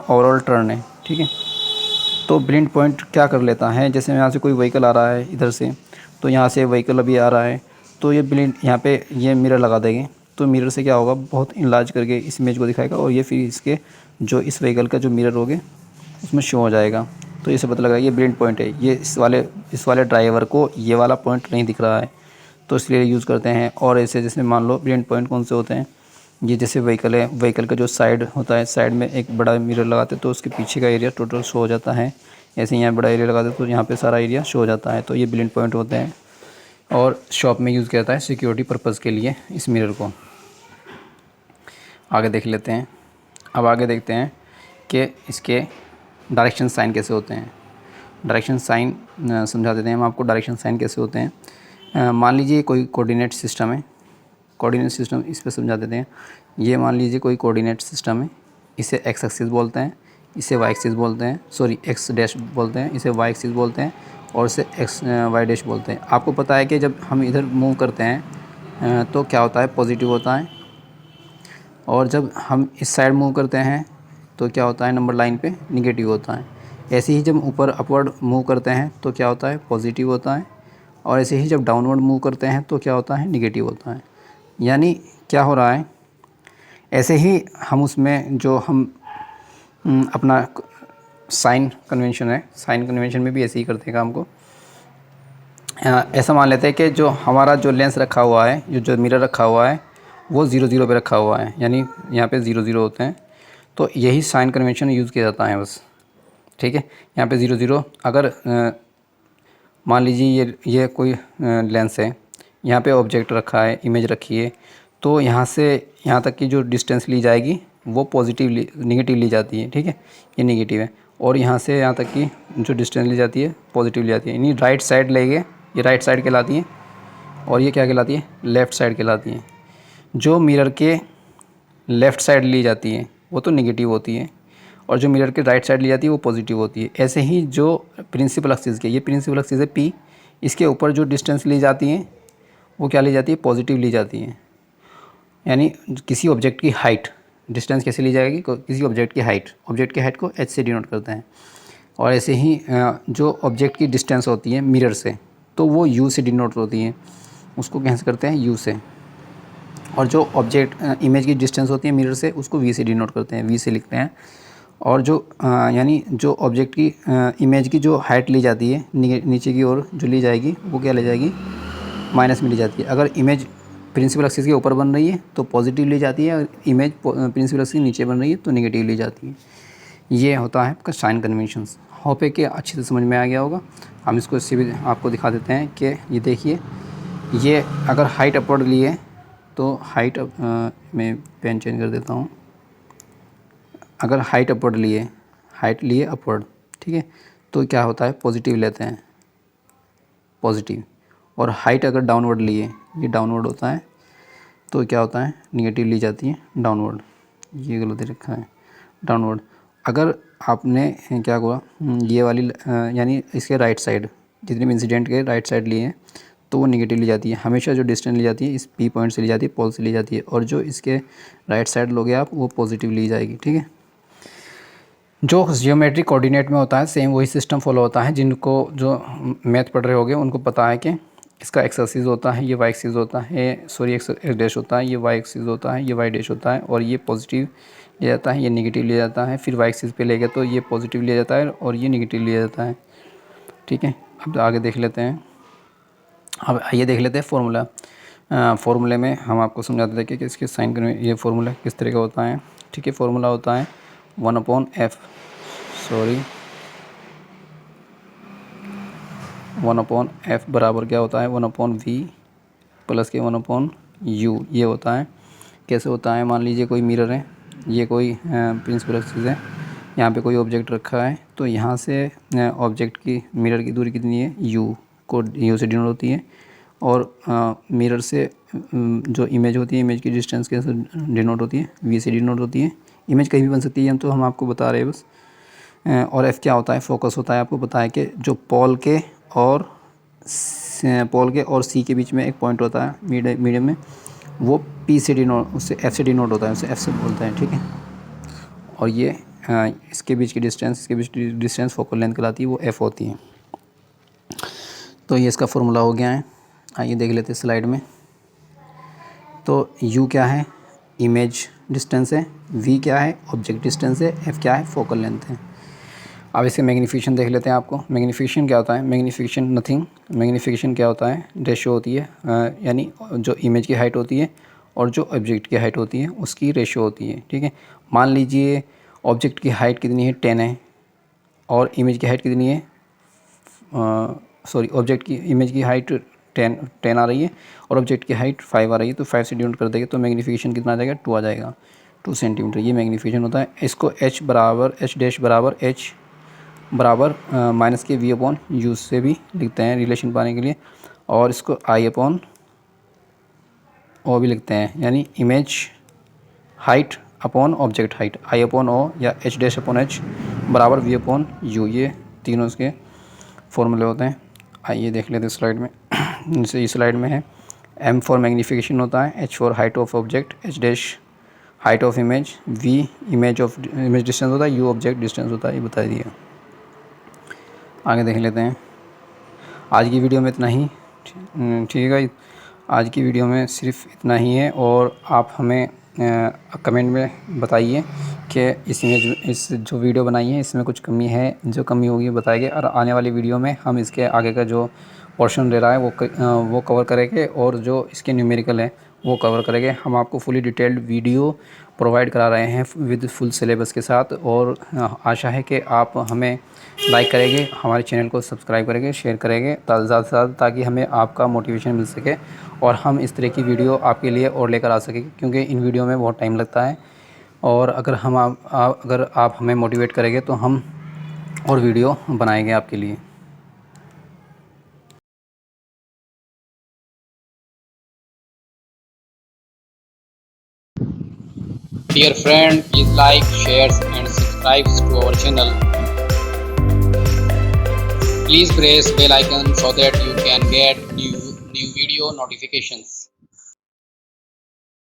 A: ओवरऑल टर्न है, ठीक है। तो ब्लिंड पॉइंट क्या कर लेता है, जैसे यहाँ से कोई व्हीकल आ रहा है इधर से, तो यहाँ से व्हीकल अभी आ रहा है, तो ये ब्लिंड यहाँ पे ये मिरर लगा देंगे, तो मिरर से क्या होगा बहुत इनलार्ज करके इस इमेज को दिखाएगा, और ये फिर इसके जो इस व्हीकल का जो मिरर होगे उसमें शो हो जाएगा। तो ये से पता लगा ये ब्लिंड पॉइंट है, ये इस वाले ड्राइवर को ये वाला पॉइंट नहीं दिख रहा है, तो इसलिए यूज़ करते हैं। और ऐसे जैसे मान लो ब्लिंड पॉइंट कौन से होते हैं, ये जैसे व्हीकल है, व्हीकल का जो साइड होता है, साइड में एक बड़ा मिरर लगाते तो उसके पीछे का एरिया टोटल शो हो जाता है। ऐसे यहाँ बड़ा एरिया लगाते तो यहाँ पे सारा एरिया शो हो जाता है, तो ये ब्लिंड पॉइंट होते हैं। और शॉप में यूज़ किया जाता है सिक्योरिटी पर्पज़ के लिए इस मिरर को। आगे देख लेते हैं। अब आगे देखते हैं कि इसके डायरेक्शन साइन कैसे होते हैं। डायरेक्शन साइन समझा देते हैं हम आपको, डायरेक्शन साइन कैसे होते हैं। मान लीजिए कोई कोऑर्डिनेट सिस्टम है, कोऑर्डिनेट सिस्टम इस पर समझा देते हैं। ये मान लीजिए कोई कोऑर्डिनेट सिस्टम है, इसे एक्स एक्सिस बोलते हैं, इसे वाई एक्सिस बोलते हैं, सॉरी एक्स डैश बोलते हैं, इसे वाई एक्सिस बोलते हैं, और इसे एक्स वाई डैश बोलते हैं। आपको पता है कि जब हम इधर मूव करते हैं तो क्या होता है, पॉजिटिव होता है, और जब हम इस साइड मूव करते हैं तो क्या होता है, नंबर लाइन पे निगेटिव होता है। ऐसे ही जब ऊपर अपवर्ड मूव करते हैं तो क्या होता है, पॉजिटिव होता है, और ऐसे ही जब डाउनवर्ड मूव करते हैं तो क्या होता है, निगेटिव होता है। यानी क्या हो रहा है, ऐसे ही हम उसमें जो हम अपना साइन कन्वेंशन है, साइन कन्वेंशन में भी ऐसे ही करते हैं काम को। ऐसा मान लेते हैं कि जो हमारा जो लेंस रखा हुआ है, जो मिरर रखा हुआ है वो 0 0 पे रखा हुआ है, यानी यहाँ पे 0 0 होते हैं, तो यही साइन कन्वेंशन यूज़ किया जाता है बस, ठीक है। यहाँ पे 0 0 अगर मान लीजिए ये कोई लेंस है, यहाँ पे ऑब्जेक्ट रखा है, इमेज रखी है, तो यहाँ से यहाँ तक की जो डिस्टेंस ली जाएगी वो नेगेटिव ली जाती है, ठीक है, ये नेगेटिव है। और यहाँ से यहाँ तक की जो डिस्टेंस ली जाती है पॉजिटिव ली जाती है, यानी राइट साइड लेंगे, ये राइट साइड कहलाती है, और ये क्या कहलाती है, लेफ़्ट साइड कहलाती है। जो मिरर के लेफ़्ट साइड ली जाती है वो तो नेगेटिव होती है, और जो मिरर के राइट साइड ली जाती है वो पॉजिटिव होती है। ऐसे ही जो प्रिंसिपल एक्सिस के, ये प्रिंसिपल एक्सिस है P, इसके ऊपर जो डिस्टेंस ली जाती है वो क्या ली जाती है, पॉजिटिव ली जाती है। यानी किसी ऑब्जेक्ट की हाइट, डिस्टेंस कैसे ली जाएगी, किसी ऑब्जेक्ट की हाइट, ऑब्जेक्ट की हाइट को h से डिनोट करते हैं। और ऐसे ही जो ऑब्जेक्ट की डिस्टेंस होती है मिरर से, तो वो u से डिनोट होती है, उसको कैसे करते हैं, u से। और जो ऑब्जेक्ट इमेज की डिस्टेंस होती है मिरर से, उसको v से डिनोट करते हैं, v से लिखते हैं। और जो यानी जो ऑब्जेक्ट की इमेज की जो हाइट ली जाती है नीचे की ओर जो ली जाएगी वो क्या ले जाएगी, माइनस में ली जाती है। अगर इमेज प्रिंसिपल एक्सिस के ऊपर बन रही है तो पॉजिटिव ली जाती है, अगर इमेज प्रिंसिपल एक्सिस के नीचे बन रही है तो नेगेटिव ली जाती है। ये होता है आपका साइन कन्वेंशंस। होप है कि अच्छे से समझ में आ गया होगा। हम इसको इससे भी आपको दिखा देते हैं कि ये देखिए, ये अगर हाइट अपवर्ड लिए तो हाइट मैं पेन चेंज कर देता हूँ। अगर हाइट अपवर्ड लिए अपवर्ड, ठीक है, तो क्या होता है पॉजिटिव लेते हैं, पॉजिटिव। और हाइट अगर डाउनवर्ड लिए, ये डाउनवर्ड होता है, तो क्या होता है निगेटिव ली जाती है डाउनवर्ड। ये गलत रखा है डाउनवर्ड। अगर आपने क्या हुआ ये वाली यानी इसके राइट साइड, जितने भी इंसिडेंट के राइट साइड लिए हैं तो वो निगेटिव ली जाती है। हमेशा जो डिस्टेंस ली जाती है इस पी पॉइंट से ली जाती है, पोल से ली जाती है, और जो इसके राइट साइड लोगे आप वो पॉजिटिव ली जाएगी, ठीक है। जो जियोमेट्रिक कोऑर्डिनेट में होता है सेम वही सिस्टम फॉलो होता है। जिनको जो मैथ पढ़ रहे होंगे उनको पता है कि इसका एक्स एक्सिस होता है, ये वाई एक्सिस होता है, सॉरी एक्स डैश होता है, ये वाई एक्सिस होता है, ये वाई डैश होता है, और ये पॉजिटिव लिया जाता है, ये नेगेटिव लिया जाता है। फिर वाई एक्सिस पे ले गए तो ये पॉजिटिव लिया जाता है और ये नेगेटिव लिया जाता है, ठीक है। अब आगे देख लेते हैं। अब ये देख लेते हैं फार्मूला। फार्मूले में हम आपको समझाते थे कि इसके साइन करने ये फार्मूला किस तरह का होता है, ठीक है। फार्मूला होता है 1/f बराबर क्या होता है 1/v प्लस के 1/u। ये होता है, कैसे होता है, मान लीजिए कोई मिरर है, ये कोई प्रिंसिपल एक्सिस है, यहाँ पे कोई ऑब्जेक्ट रखा है, तो यहाँ से ऑब्जेक्ट की मिरर की दूरी कितनी है u को u से डिनोट होती है, और मिरर से जो इमेज होती है, इमेज की डिस्टेंस कैसे डिनोट होती है v से डिनोट होती है। इमेज कहीं भी बन सकती है, हम आपको बता रहे हैं बस। और f क्या होता है फोकस होता है। आपको पता है कि जो पोल के और c के बीच में एक पॉइंट होता है मीडियम में, वो p से डिनोट, उससे f से डिनोट होता है, उसे f से बोलते हैं, ठीक है। और ये इसके बीच की डिस्टेंस फोकल लेंथ कहलाती है, वो f होती है। तो ये इसका फॉर्मूला हो गया है। आइए देख लेते हैं स्लाइड में। तो u क्या है इमेज डिस्टेंस है, v क्या है ऑब्जेक्ट डिस्टेंस है, f क्या है फोकल लेंथ है। अब इसके मैग्नीफिकेशन देख लेते हैं। आपको मैग्नीफिकेशन क्या होता है, मैग्नीफिकेशन क्या होता है, रेशो होती है, यानी जो इमेज की हाइट होती है और जो ऑब्जेक्ट की हाइट होती है उसकी रेशो होती है, ठीक है। मान लीजिए ऑब्जेक्ट की हाइट कितनी है 10 है और इमेज की हाइट कितनी है इमेज की हाइट 10 आ रही है और ऑब्जेक्ट की हाइट 5 आ रही है, तो 5 से डिनोट कर देंगे तो मैग्नीफिकेशन कितना आ जाएगा 2 आ जाएगा, 2 सेंटीमीटर। ये मैग्नीफिकेशन होता है। इसको h डैश बराबर h बराबर माइनस के v/u से भी लिखते हैं रिलेशन पाने के लिए, और इसको i/o भी लिखते हैं, यानी image height upon object height, i/o या h डैश अपॉन h बराबर v/u। ये तीनों इसके फॉर्मूले होते हैं। आइए देख लेते हैं स्लाइड में। जैसे इस स्लाइड में है m फॉर मैग्नीफिकेशन होता है, h for height of object, h dash height of image, v image distance होता है, u ऑब्जेक्ट डिस्टेंस होता है। ये बता दिया। आगे देख लेते हैं। आज की वीडियो में इतना ही, ठीक है। आज की वीडियो में सिर्फ इतना ही है, और आप हमें कमेंट में बताइए कि इस जो वीडियो बनाई है इसमें कुछ कमी है, जो कमी होगी बताएंगे, और आने वाली वीडियो में हम इसके आगे का जो पोर्शन दे रहा है वो कवर करेंगे, और जो इसके न्यूमेरिकल है वो कवर करेंगे। हम आपको फुली डिटेल्ड वीडियो प्रोवाइड करा रहे हैं विद फुल सिलेबस के साथ, और आशा है कि आप हमें लाइक करेंगे, हमारे चैनल को सब्सक्राइब करेंगे, शेयर करेंगे ज़्यादा से ज़्यादा, ताकि हमें आपका मोटिवेशन मिल सके और हम इस तरह की वीडियो आपके लिए और लेकर आ सकें, क्योंकि इन वीडियो में बहुत टाइम लगता है। और अगर आप हमें मोटिवेट करेंगे तो हम और वीडियो बनाएंगे आपके लिए।
B: Dear friend, please like, share and subscribe to our channel. Please press bell icon so that you can get new video notifications.